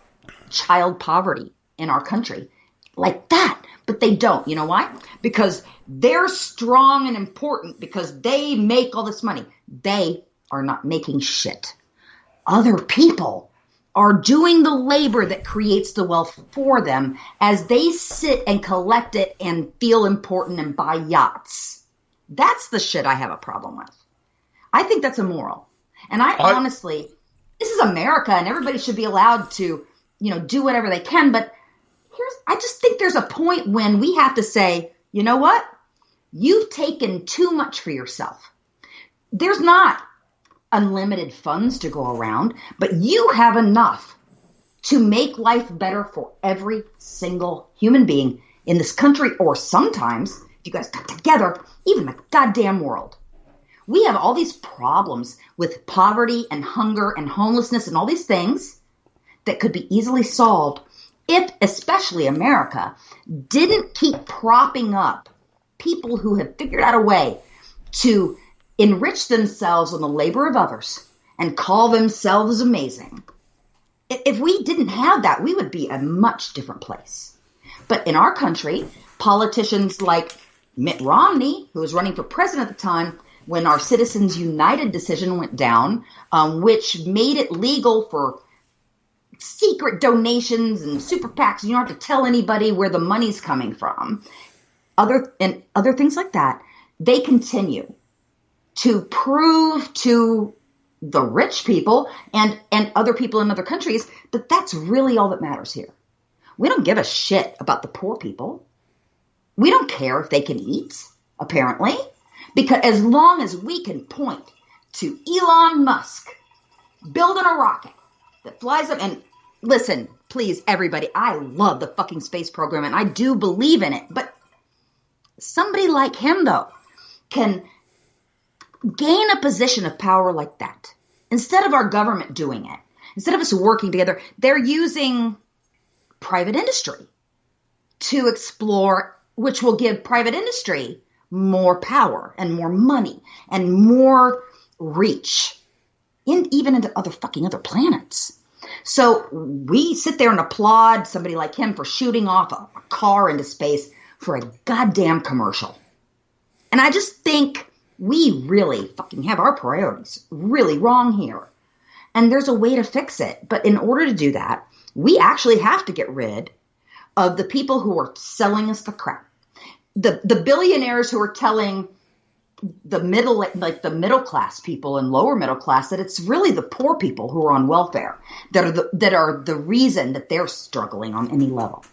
child poverty in our country like that. But they don't. You know why? Because they're strong and important because they make all this money. They are not making shit. Other people are doing the labor that creates the wealth for them as they sit and collect it and feel important and buy yachts. That's the shit I have a problem with. I think that's immoral. And I honestly, this is America and everybody should be allowed to, do whatever they can. But I just think there's a point when we have to say, you know what? You've taken too much for yourself. There's not unlimited funds to go around, but you have enough to make life better for every single human being in this country, or sometimes, if you guys got together, even the goddamn world. We have all these problems with poverty and hunger and homelessness and all these things that could be easily solved if, especially America, didn't keep propping up people who have figured out a way to enrich themselves on the labor of others and call themselves amazing. If we didn't have that, we would be a much different place. But in our country, politicians like Mitt Romney, who was running for president at the time, when our Citizens United decision went down, which made it legal for secret donations and super PACs, you don't have to tell anybody where the money's coming from, other things like that, they continue to prove to the rich people and other people in other countries that that's really all that matters here. We don't give a shit about the poor people. We don't care if they can eat, apparently, because as long as we can point to Elon Musk building a rocket that flies up, and listen, please, everybody, I love the fucking space program and I do believe in it, but somebody like him, though, can gain a position of power like that. Instead of our government doing it, instead of us working together, they're using private industry to explore, which will give private industry more power and more money and more reach, even into other planets. So we sit there and applaud somebody like him for shooting off a car into space for a goddamn commercial. And I just think we really fucking have our priorities really wrong here. And there's a way to fix it. But in order to do that, we actually have to get rid of the people who are selling us the crap. The billionaires who are telling the middle class people and lower middle class that it's really the poor people who are on welfare that are the reason that they're struggling on any level.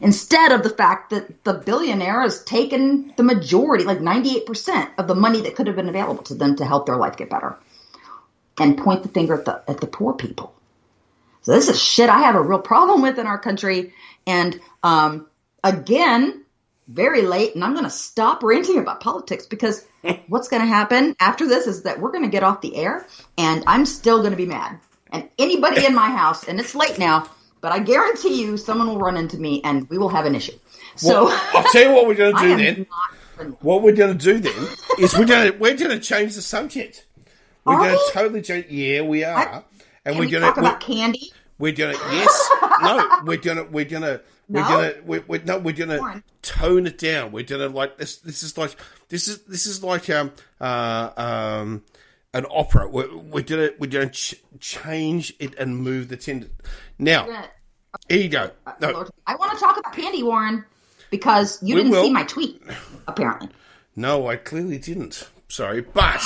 Instead of the fact that the billionaire has taken the majority, like 98% of the money that could have been available to them to help their life get better, and point the finger at the poor people. So this is shit I have a real problem with in our country. And again, very late, and I'm going to stop ranting about politics, because what's going to happen after this is that we're going to get off the air and I'm still going to be mad. And anybody in my house, and it's late now, but I guarantee you someone will run into me and we will have an issue. So well, I'll tell you what we're going to do then. What we're going to do then is we're going to change the subject. We're going to totally change. Yeah, we are. And we're going to talk about candy. We're going to we're going to tone it down. We're going to like this. This is like an opera. We're going to change it and move the tender. Now, here you go. No. I want to talk about candy, Warren, because you didn't see my tweet, apparently. No, I clearly didn't. Sorry, but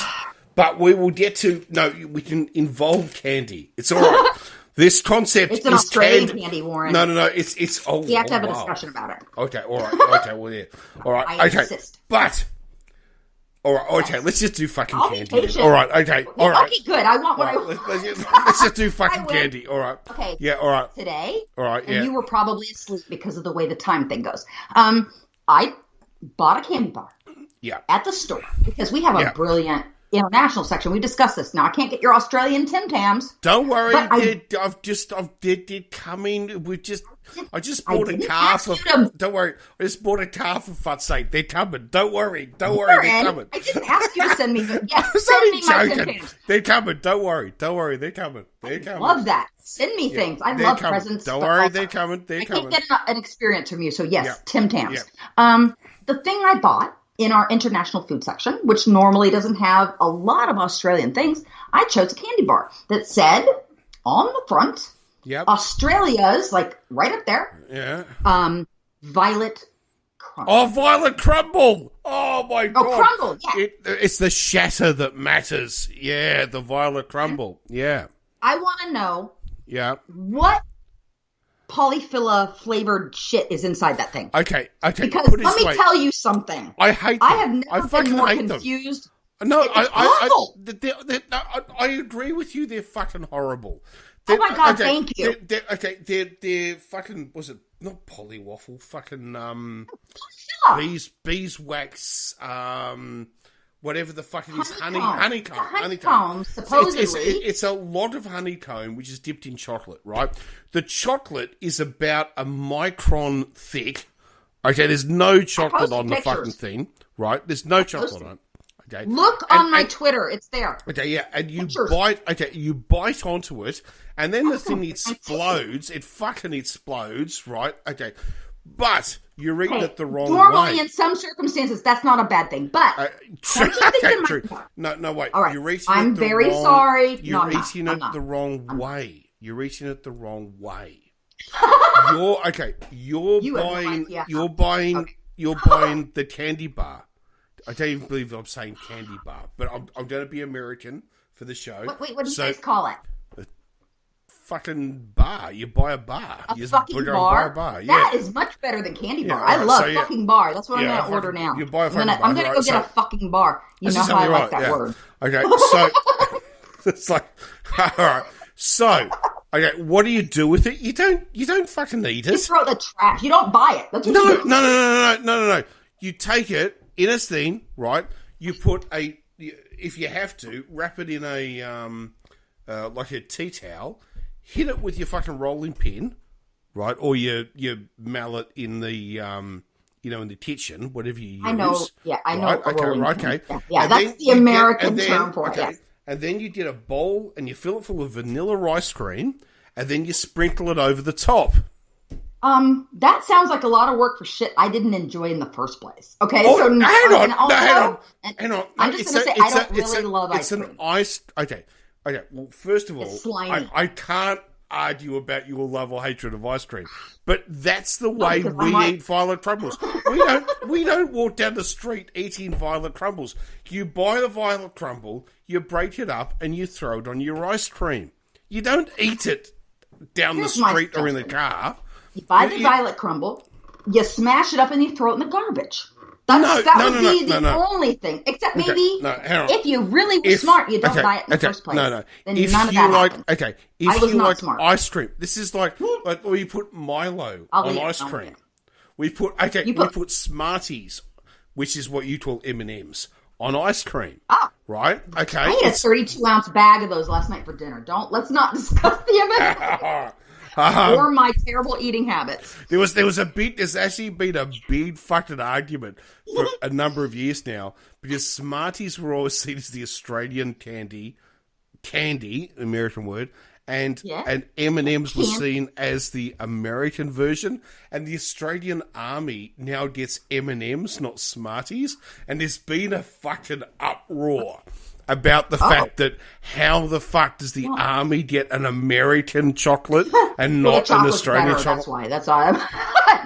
we will get to. No, we can involve candy. It's all right. This concept is an Australian candy, Warren. No. It's. Oh, we have to have a discussion about it. Okay, all right. Okay, well, yeah. All right, I okay. Insist. But. All right, okay, let's just do fucking candy. All right, okay, all right. Okay, good. I want what I want. Let's just do fucking candy. All right. Okay. Yeah, all right. Today. All right, yeah. And you were probably asleep because of the way the time thing goes. I bought a candy bar. Yeah. At the store, because we have a brilliant international section. We discussed this. Now I can't get your Australian Tim Tams. Don't worry, they're coming. I just bought a car for. Don't worry, I just bought a car for fuck's sake. They're coming. Don't worry, they're coming. I didn't ask you to send me. Yes, send me my Tim Tams. They're coming. Don't worry, they're coming. They're coming. Love that. Send me things. I love coming. Presents. Don't worry, they're coming. They're coming. I can't get an experience from you. So yes, Tim Tams. The thing I bought in our international food section, which normally doesn't have a lot of Australian things, I chose a candy bar that said on the front, Australia's like right up there. Yeah. Violet crumble. Oh, violet crumble. Oh my God. Oh, crumble. Yeah. It's the shatter that matters. Yeah, the violet crumble. Yeah. I want to know. Yeah. What polyphilla flavored shit is inside that thing? Okay. Because let me tell you something. I hate them. I have never been more confused. No, I agree with you. They're fucking horrible. Oh my God, thank you. They're fucking, was it not polywaffle? Fucking, beeswax, whatever the fuck it is, honeycomb. Supposedly. It's a lot of honeycomb, which is dipped in chocolate, right? The chocolate is about a micron thick. Okay, there's no chocolate on the fucking thing, right? There's no chocolate on it. Okay. Look on my Twitter, it's there. Okay, yeah, and you bite onto it, and then the thing explodes. It fucking explodes, right? Okay, but you're eating it the wrong way. Normally, in some circumstances, that's not a bad thing, but true. No, wait. All right. You're eating I'm it the very wrong, sorry. You're eating it the wrong way. You're eating it the wrong way. You're buying the candy bar. I don't even believe I'm saying candy bar, but I'm going to be American for the show. Wait, what do you guys call it? A fucking bar. You buy a bar. A fucking bar? Bar. Yeah. That is much better than candy bar. I love fucking bar. That's what I'm going to order now. You buy a fucking bar. I'm going to go get a fucking bar. You know how I like that word. Okay, so it's like, all right. So, okay, what do you do with it? You don't fucking eat it. You throw it in the trash. You don't buy it. That's what you do. No. You take it in a thing, right? You put if you have to, wrap it in a like a tea towel, hit it with your fucking rolling pin, right? Or your mallet in the in the kitchen, whatever you use. I know. Yeah, I know. Right? Okay. Yeah, that's the American term for it. Yes. And then you get a bowl and you fill it full of vanilla ice cream, and then you sprinkle it over the top. That sounds like a lot of work for shit I didn't enjoy in the first place. Okay, hang on. I'm just going to say I don't really love ice cream. Okay. Well, first of all, I can't argue about your love or hatred of ice cream, but that's the way we eat Violet Crumbles. We don't walk down the street eating Violet Crumbles. You buy the Violet Crumble, you break it up, and you throw it on your ice cream. You don't eat it down the street or in the car. You buy the Violet Crumble, you smash it up, and you throw it in the garbage. That would be the only thing. Except maybe if you really were smart, you don't buy it in the first place. No. Then if none of you that like, happens. if you like ice cream, this is like where you put Milo on ice cream. We put Smarties, which is what you call M&Ms, on ice cream. Right? Okay. I ate a 32-ounce bag of those last night for dinner. Let's not discuss the M&Ms. Or my terrible eating habits. There's actually been a big fucking argument for a number of years now, because Smarties were always seen as the Australian candy, American word, and M&Ms were seen as the American version, and the Australian Army now gets M&Ms, not Smarties, and there's been a fucking uproar about the fact that how the fuck does the Army get an American chocolate and not an Australian chocolate? That's why.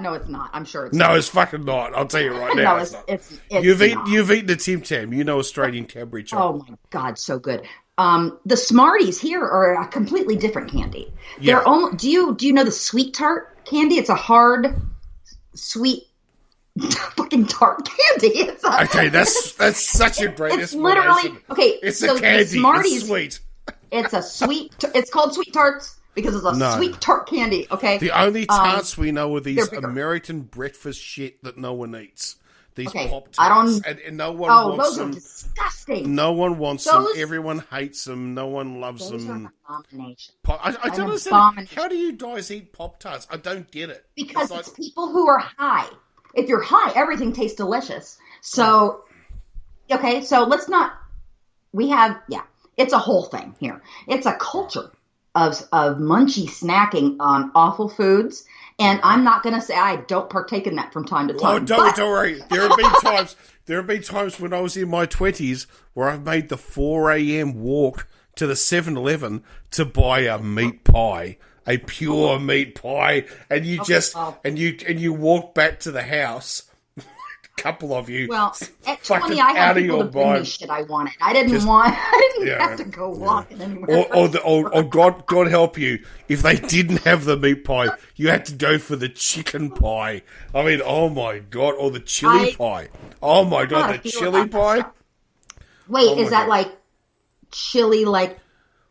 No, it's not. I'm sure it's not. No, it's fucking not. I'll tell you right now. No, it's You've eaten the Tim Tam. You know Australian Cadbury chocolate. Oh my God, so good. The Smarties here are a completely different candy. Yeah. Do you know the sweet tart candy? It's a hard, sweet, fucking tart candy. That's such a great. It's literally It's a candy. Smarties, it's sweet. It's a sweet. It's called sweet tarts because it's a sweet tart candy. Okay. The only tarts we know are these American breakfast shit that no one eats. These Pop Tarts, and no one wants them. Those are disgusting. No one wants them. Everyone hates them. No one loves them. Those are an abomination. I don't understand. How do you guys eat Pop Tarts? I don't get it. Because it's people who are high. If you're high, everything tastes delicious. So, so let's not. It's a whole thing here. It's a culture of munchy snacking on awful foods. And I'm not going to say I don't partake in that from time to time. Oh, don't worry. There have been times when I was in my 20s where I've made the 4 a.m. walk to the 7-Eleven to buy a meat pie, a pure meat pie, and you and you walk back to the house. Couple of you. Well, at 20, I had people to bring me shit I wanted. I didn't have to go walking anywhere. Or God help you, if they didn't have the meat pie, you had to go for the chicken pie. I mean, oh my God, or the chili pie. Oh my God, the chili pie. Wait, is that like chili, like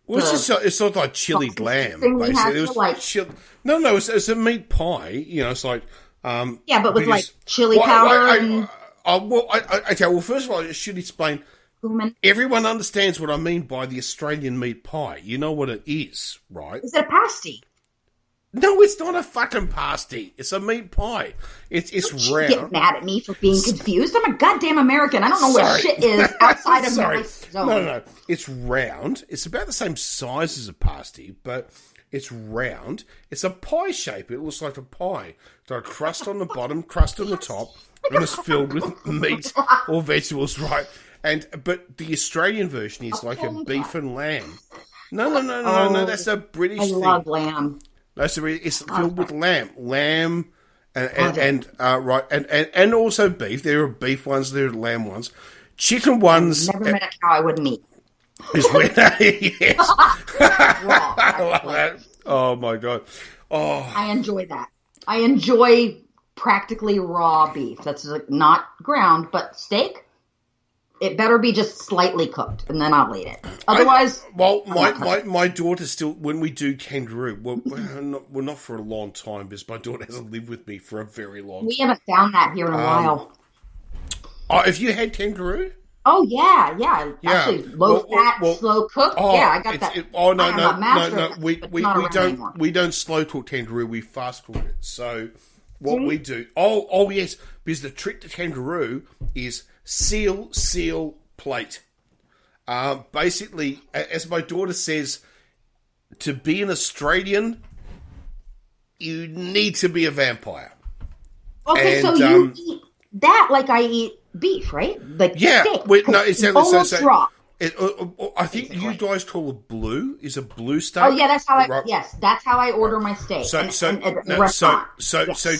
Well, it's sort of like chilied lamb, basically. It was no, it's a meat pie. You know, it's like but with like chili powder. Okay. Well, first of all, I should explain. Everyone understands what I mean by the Australian meat pie. You know what it is, right? Is it a pasty? No, it's not a fucking pasty. It's a meat pie. It's round. Get mad at me for being confused. I'm a goddamn American. I don't know where shit is outside of my zone. No. It's round. It's about the same size as a pasty, but it's round. It's a pie shape. It looks like a pie. It's got a crust on the bottom, crust on the top, and it's filled with meat or vegetables, right? But the Australian version is like a beef and lamb. No. That's a British thing. I love lamb. No, so it's filled with lamb, and also beef. There are beef ones, there are lamb ones, chicken ones. I've never met a cow I wouldn't eat. Is when yes, I love that. Oh my god! Oh, I enjoy that. I enjoy practically raw beef. That's like not ground, but steak. It better be just slightly cooked, and then I'll eat it. Otherwise, my daughter still, when we do kangaroo, we're not for a long time because my daughter hasn't lived with me for a very long time. We haven't found that here in a while. Oh, have you had kangaroo? Oh, yeah. Actually, low fat, slow cooked. Yeah, I got that. No. We don't slow cook kangaroo. We fast cook it. So what we do? Oh, yes, because the trick to kangaroo is seal, plate. Basically, as my daughter says, to be an Australian, you need to be a vampire. Okay, so you eat that like I eat beef, right? Like steak. No, exactly. Almost raw. I think you guys call it blue. Is a blue steak? Oh yeah, that's how that's how I order my steak. So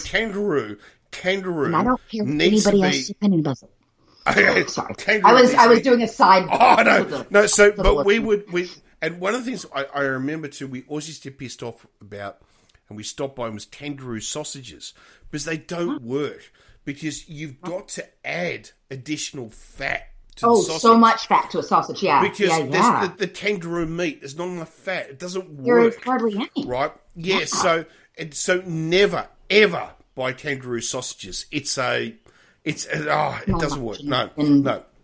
kangaroo. And I don't care if anybody else's opinion does it. Sorry, kangaroo I was doing a side. And one of the things I remember too, we always used to get pissed off about, and we stopped by, was kangaroo sausages because they don't work because you've got to add additional fat. So much fat to a sausage, yeah. Because the kangaroo meat, there's not enough fat. It doesn't work. There's hardly any. Right? Yeah, so never, ever buy kangaroo sausages. It doesn't work. No.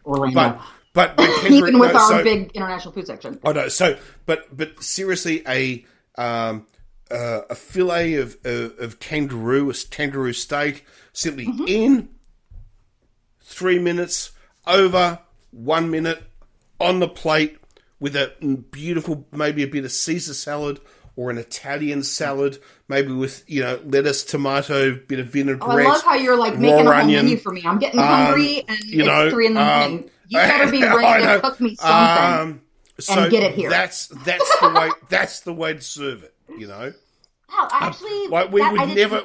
Orlando. But kangaroo, even with our big international food section. I know. So, but seriously, a fillet of kangaroo, a kangaroo steak, simply in 3 minutes, over 1 minute, on the plate with a beautiful, maybe a bit of Caesar salad or an Italian salad, maybe with, lettuce, tomato, bit of vinaigrette. I love how you're like making a whole menu for me. I'm getting hungry and it's 3 in the morning. You better be ready to cook me something and get it here. That's the way to serve it, Wow, actually,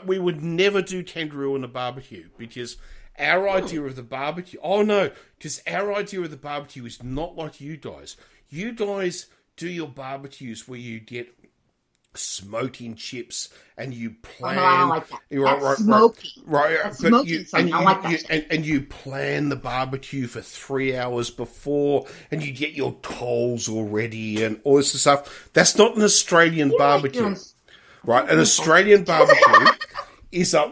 we would never do kangaroo on a barbecue because our idea of the barbecue. Oh no, because our idea of the barbecue is not like you guys. You guys do your barbecues where you get smoking chips and you plan. Oh, no, I don't like that. That's smoking. Right. That's smoking. I don't like that. And you plan the barbecue for 3 hours before, and you get your coals all ready and all this stuff. That's not an Australian barbecue, right? An Australian barbecue is a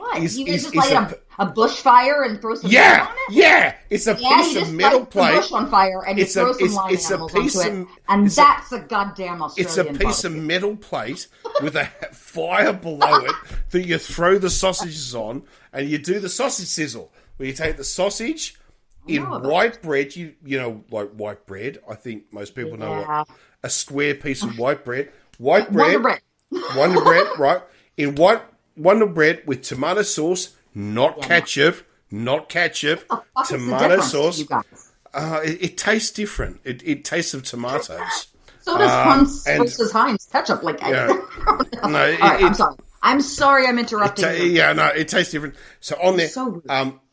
a bushfire and throw some meat on it? Yeah, it's a piece of metal plate. Bush on fire and you throw some live animals onto it, and that's a goddamn Australian. It's a piece of metal plate with a fire below it that you throw the sausages on, and you do the sausage sizzle, where you take the sausage in white bread. You know, like white bread. I think most people know what a square piece of white bread. Wonder bread, right? In white Wonder bread with tomato sauce. Not ketchup, tomato sauce. It tastes different. It tastes of tomatoes. So does Hans versus Heinz ketchup. I'm sorry I'm interrupting you. It tastes different. So on there,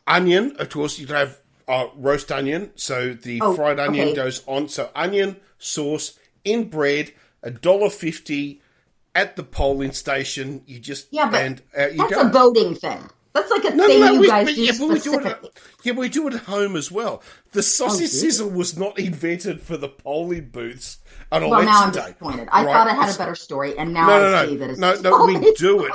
onion, of course, you can have roast onion. So the fried onion goes on. So onion, sauce, in bread, $1.50 at the polling station. You just... that's a voting thing. That's like a thing you guys do specifically. We do it at home as well. The sausage sizzle was not invented for the polling booths on election day. Well, now I'm disappointed. I thought it had a better story, and now I see that it's... No, we do it.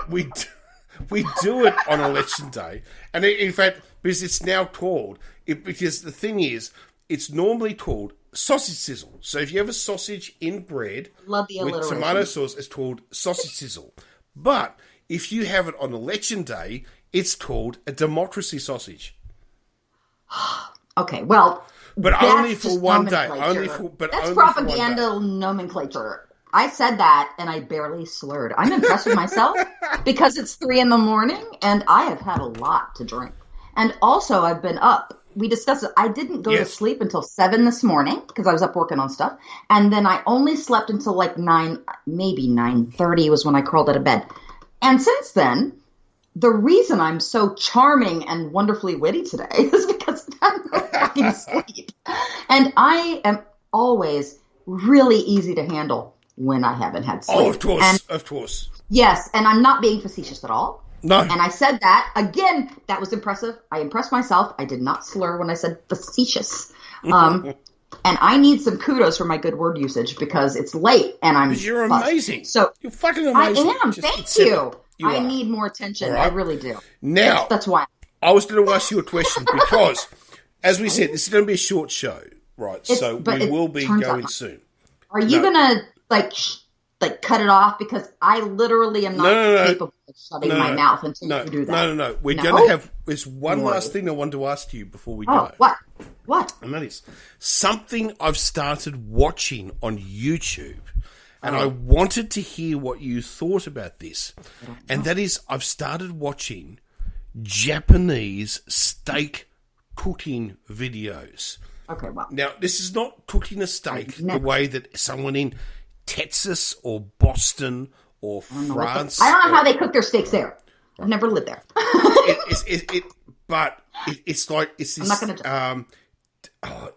We do it on election day. And in fact, because it's now called... because the thing is, it's normally called sausage sizzle. So if you have a sausage in bread with tomato sauce, it's called sausage sizzle. But if you have it on election day, it's called a democracy sausage. Okay, well... But only for one day. That's propaganda nomenclature. I said that, and I barely slurred. I'm impressed with myself because it's 3 a.m, and I have had a lot to drink. And also, I've been up. We discussed it. I didn't go to sleep until 7 this morning because I was up working on stuff. And then I only slept until like 9, maybe 9:30 was when I crawled out of bed. And since then, the reason I'm so charming and wonderfully witty today is because I'm not fucking sleep. And I am always really easy to handle when I haven't had sleep. Oh, of course. Yes, and I'm not being facetious at all. No. And I said that. Again, that was impressive. I impressed myself. I did not slur when I said facetious. And I need some kudos for my good word usage because it's late and I'm... You're amazing. So you're fucking amazing. I am. Thank you. I need more attention. Right. I really do. Now, that's why. I was going to ask you a question because, as we said, this is going to be a short show, right? So we will be going soon. Are you going to like cut it off? Because I literally am not capable of shutting my mouth until you do that. No. We're going to have... There's one last thing I wanted to ask you before we go. What? And that is something I've started watching on YouTube. And I wanted to hear what you thought about this. And that is, I've started watching Japanese steak cooking videos. Okay, well. Now, this is not cooking a steak the way that someone in Texas or Boston or France... I don't know how they cook their steaks there. I've never lived there. It's like... It's this, I'm not going to...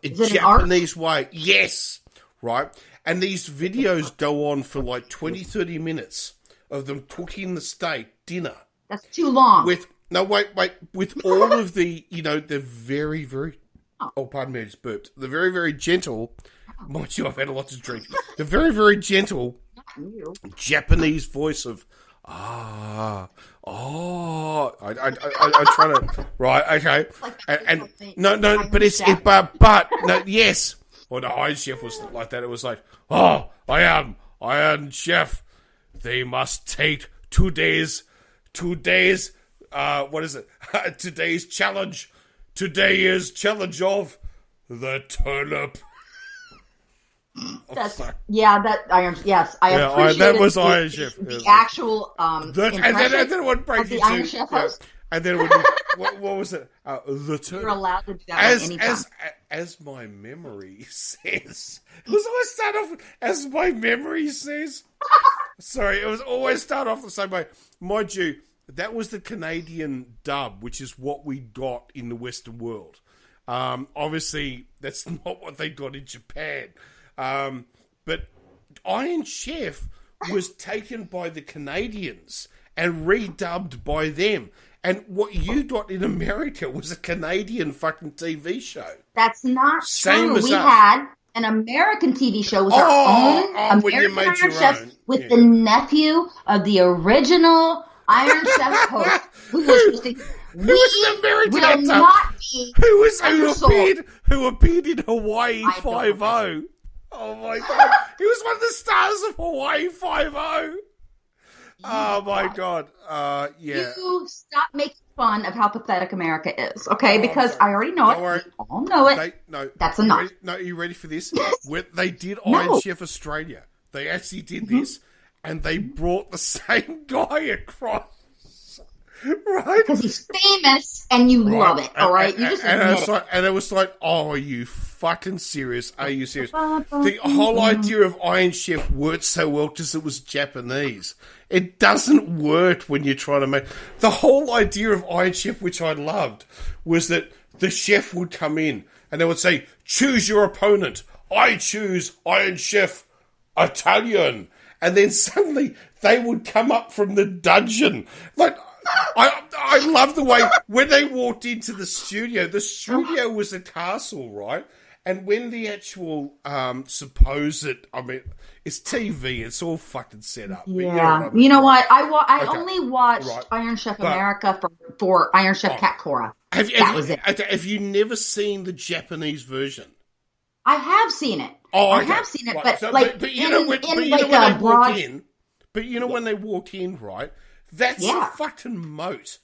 Is it Japanese way. Yes. Right? And these videos go on for like 20, 30 minutes of them cooking the steak dinner. That's too long. With all of the, the very, very... Oh, pardon me, I just burped. The very, very gentle... Mind you, I've had a lot to drink. The very, very gentle Japanese voice of... I'm trying to... Right, okay. Yes. Well, the Iron Chef was like that. It was like, I am Iron Chef. They must take today's, what is it? Today's challenge. Today is challenge of the turnip. Iron. Yes, I appreciate that was Iron Chef. The actual and then what breaks the Iron Chef host. And then what was it? The turnip. You're allowed to do that anytime. As my memory says. It was always start off as my memory says. Sorry, it was always start off the same way. Mind you, that was the Canadian dub, which is what we got in the Western world. Obviously, that's not what they got in Japan. But Iron Chef was taken by the Canadians and redubbed by them. And what you got in America was a Canadian fucking TV show. That's not true. We had an American TV show with our own American Iron Chef with the nephew of the original Iron Chef host who was the American actor who appeared in Hawaii 5-0. Oh my God. He was one of the stars of Hawaii 5-0. Oh my God. Yeah. You stop making fun of how pathetic America is, okay? Because I already know it. Worry. We all know it. That's enough. Are you ready for this? They did Iron Chef Australia. They actually did this, and they brought the same guy across. Right? Because he's famous and you love it, all right? You just admit it. And it was like, oh, are you fucking serious? Are you serious? The whole idea of Iron Chef worked so well because it was Japanese. It doesn't work when you're trying to make... The whole idea of Iron Chef, which I loved, was that the chef would come in and they would say, choose your opponent. I choose Iron Chef Italian. And then suddenly they would come up from the dungeon. Like... I I love the way when they walked into the studio was a castle, right? And when the actual supposed, I mean, it's TV, it's all fucking set up. Yeah. You know what? I only watched Iron Chef America for Iron Chef Cat Cora. Have you never seen the Japanese version? I have seen it. Oh, okay. I have seen it, right. but so, like but you know when they walk in, right? That's a fucking moat.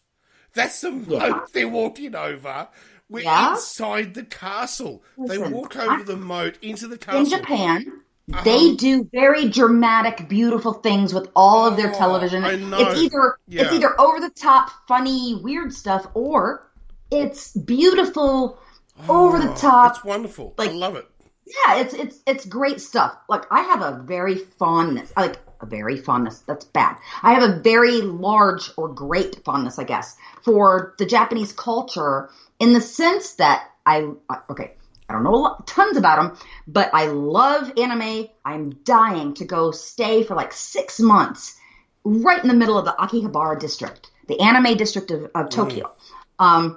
That's the moat they're walking over. We're inside the castle. Listen, they walk over the moat into the castle. In Japan, they do very dramatic, beautiful things with all of their television. I know. It's either over the top, funny, weird stuff, or it's beautiful, over the top. It's wonderful. Like, I love it. Yeah, it's great stuff. Like, I have a very fondness. That's bad. I have a very large or great fondness, I guess, for the Japanese culture in the sense that I don't know tons about them, but I love anime. I'm dying to go stay for like 6 months right in the middle of the Akihabara district, the anime district of Tokyo. I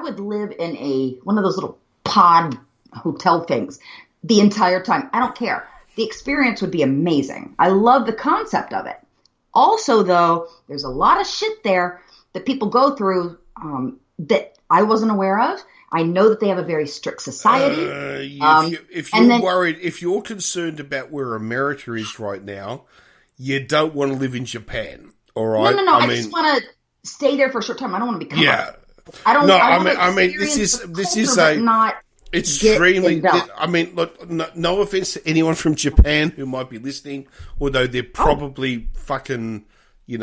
would live in one of those little pod hotel things the entire time. I don't care. The experience would be amazing. I love the concept of it. Also, though, there's a lot of shit there that people go through that I wasn't aware of. I know that they have a very strict society. If you're concerned about where America is right now, you don't want to live in Japan. All right? No. I just want to stay there for a short time. I don't want to become. Yeah. This is not extremely. I mean, look, no offense to anyone from Japan who might be listening, although they're probably fucking, they're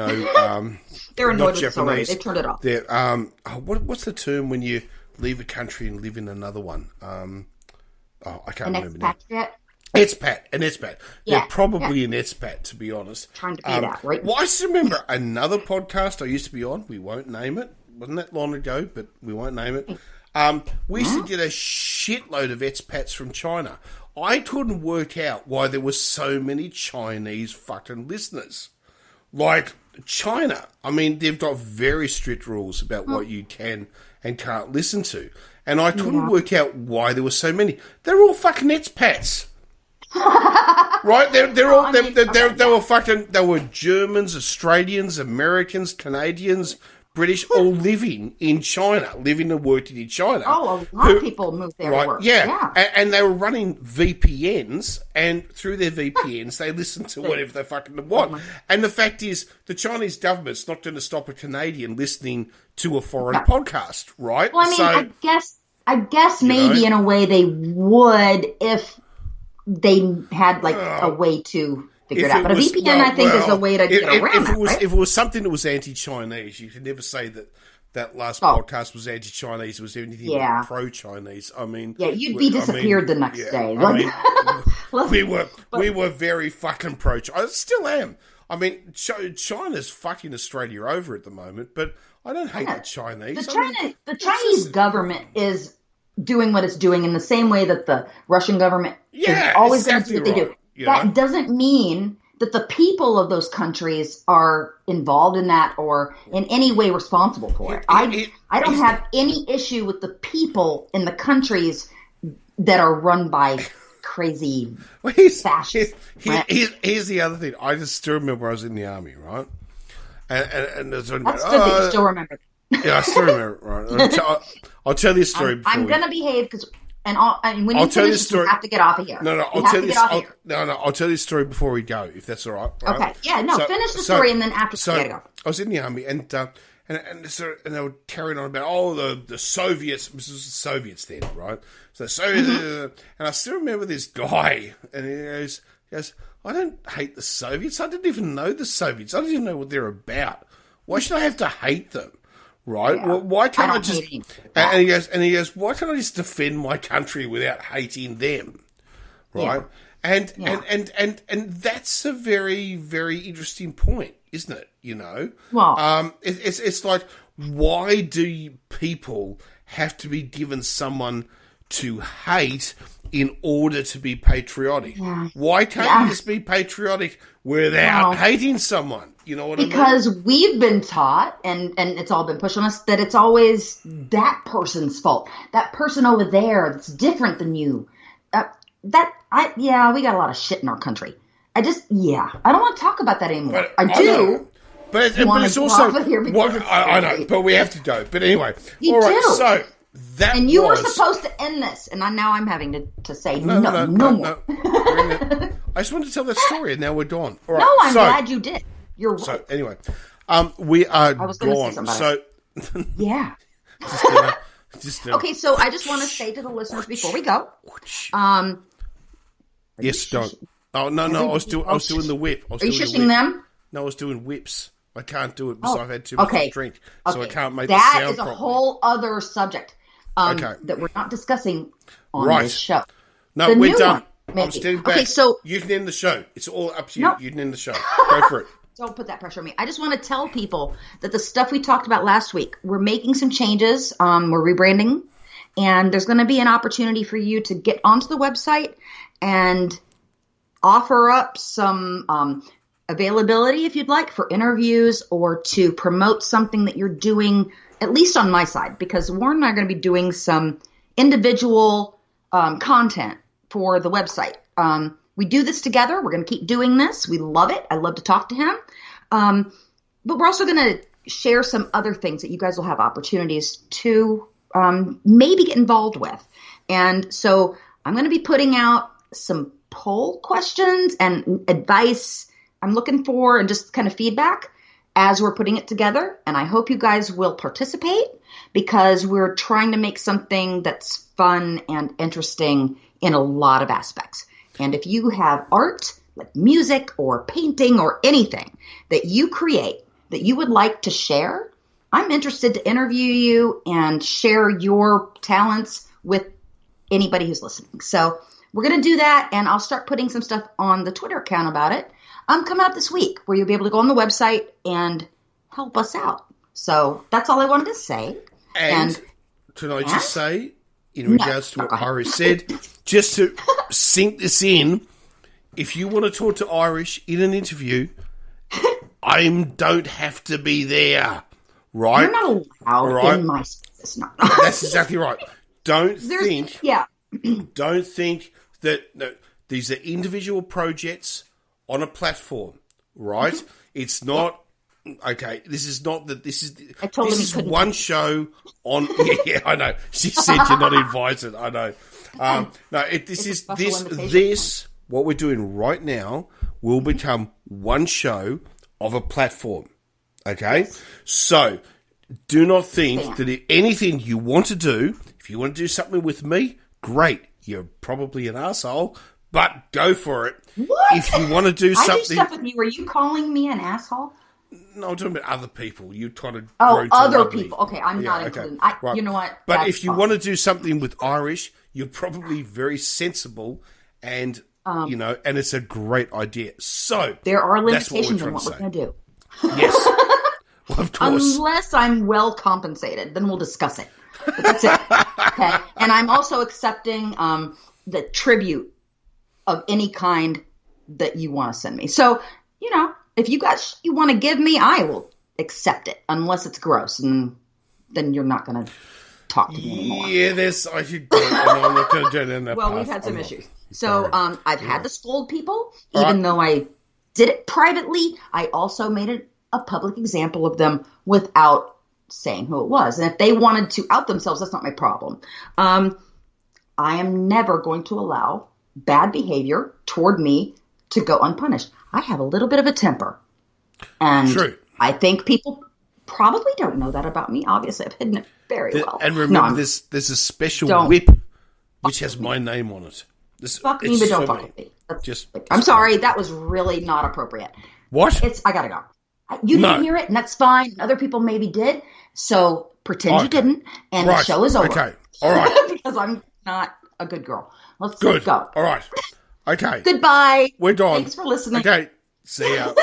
annoyed with Japanese. They turned it off. They're what's the term when you leave a country and live in another one? I can't remember now. An expat. Yeah, they're probably an expat, to be honest. Trying to be that, right? Well, I just remember another podcast I used to be on. We won't name it. Wasn't that long ago, but we won't name it. We used to get a shitload of expats from China. I couldn't work out why there were so many Chinese fucking listeners. Like, China, I mean, they've got very strict rules about what you can and can't listen to. And I couldn't work out why there were so many. They're all fucking expats. Right? They were Germans, Australians, Americans, Canadians, British, all living in China, living and working in China. Oh, a lot of people moved there to work. Yeah. And they were running VPNs, and through their VPNs, they listened to whatever they fucking want. And the fact is, the Chinese government's not going to stop a Canadian listening to a foreign podcast, right? Well, I mean, I guess maybe in a way they would if they had like a way to figure it out. But a VPN, I think, is a way to get around that. If it was something that was anti-Chinese, you could never say that last podcast was anti-Chinese. It was anything but pro-Chinese. I mean, you'd be disappeared the next day. We were very fucking pro. I still am. I mean, China's fucking Australia over at the moment, but I don't hate the Chinese. The Chinese government is doing what it's doing in the same way that the Russian government is always going to do what they do. That doesn't mean that the people of those countries are involved in that or in any way responsible for it. I don't have any issue with the people in the countries that are run by crazy fascists. Here's the other thing. I just still remember I was in the army, right? And that's good that you still remember. Yeah, I still remember. Right. I'll tell you a story. I'm going to behave because. And when you finish, you have to get off of here. I'll tell you a story before we go, if that's all right. Okay. Yeah. No. Finish the story, and then after you gotta go. I was in the army, and they were carrying on about the Soviets. This was the Soviets then, right? So Soviets, and I still remember this guy, and he goes, I don't hate the Soviets. I didn't even know the Soviets. I don't even know what they're about. Why should I have to hate them? Right? Yeah. Well, why can't I just? And he goes, why can't I just defend my country without hating them? Right? Yeah. And that's a very, very interesting point, isn't it? Well, it's like, why do people have to be given someone to hate in order to be patriotic? Yeah. Why can't you just be patriotic without hating someone? You know what I mean? Because we've been taught, and it's all been pushed on us, that it's always that person's fault. That person over there that's different than you. We got a lot of shit in our country. I don't want to talk about that anymore. But I do. But it's also... I know, but we have to go. But anyway. You all right, do. so that and you were supposed to end this, and now I'm having to say no more. I just wanted to tell that story, and now we're gone. All right, no, I'm glad you did. You're right. So anyway, we are gone. So yeah. Okay, so I just want to say to the listeners before we go. Yes, don't. Oh no! I was doing the whip. Are you shushing them? No, I was doing whips. I can't do it because I've had too much to drink, so I can't make that the sound is a properly. whole other subject that we're not discussing on this show. No, we're done. I'm standing back. Okay, so you can end the show. It's all up to you. You can end the show. Go for it. Don't put that pressure on me. I just want to tell people that the stuff we talked about last week, we're making some changes. We're rebranding, and there's going to be an opportunity for you to get onto the website and offer up some availability, if you'd like, for interviews or to promote something that you're doing, at least on my side, because Warren and I are going to be doing some individual content for the website. We do this together. We're going to keep doing this. We love it. I love to talk to him. But we're also going to share some other things that you guys will have opportunities to maybe get involved with. And so I'm going to be putting out some poll questions and advice I'm looking for, and just kind of feedback as we're putting it together. And I hope you guys will participate, because we're trying to make something that's fun and interesting in a lot of aspects. And if you have art, like music or painting or anything that you create that you would like to share, I'm interested to interview you and share your talents with anybody who's listening. So we're going to do that, and I'll start putting some stuff on the Twitter account about it coming up this week, where you'll be able to go on the website and help us out. So that's all I wanted to say. And can I just say, in regards to what Irish said, just to sink this in, if you want to talk to Irish in an interview, I don't have to be there, right? You're not allowed in my space. No. That's exactly right. Don't think that these are individual projects on a platform, right? Mm-hmm. It's not okay. This is not that. This is one show on. Yeah, I know. She said you're not invited. I know. This. What we're doing right now will become one show of a platform. Okay, so do not think that if anything you want to do, if you want to do something with me, great. You're probably an asshole, but go for it. What? If you want to do something... I do stuff with you. Were you calling me an asshole? No, I'm talking about other people. You trying to... other people. Okay, I'm not including... Right. You know what? But if you want to do something with Irish, you're probably very sensible and, and it's a great idea. So... There are limitations on what we're going to do. Yes. Well, of course. Unless I'm well compensated, then we'll discuss it. But that's it. Okay. And I'm also accepting the tribute of any kind that you want to send me. So, if you want to give me, I will accept it, unless it's gross, and then you're not going to talk to me anymore. Yeah, I should do it. I'm not going to do it in that Well, we've had some issues. So I've had to scold people, even though I did it privately. I also made it a public example of them without saying who it was. And if they wanted to out themselves, that's not my problem. I am never going to allow bad behavior toward me to go unpunished. I have a little bit of a temper. And True. I think people probably don't know that about me. Obviously, I've hidden it very well. And remember, there's a special whip which has my name on it. Fuck me, but don't fuck with me. I'm sorry, that was really not appropriate. What? I gotta go. You didn't hear it, and that's fine. Other people maybe did. So pretend you didn't, and the show is over. Okay, all right. Because I'm not a good girl. Let's go. All right. Okay. Goodbye. We're gone. Thanks for listening. Okay. See ya.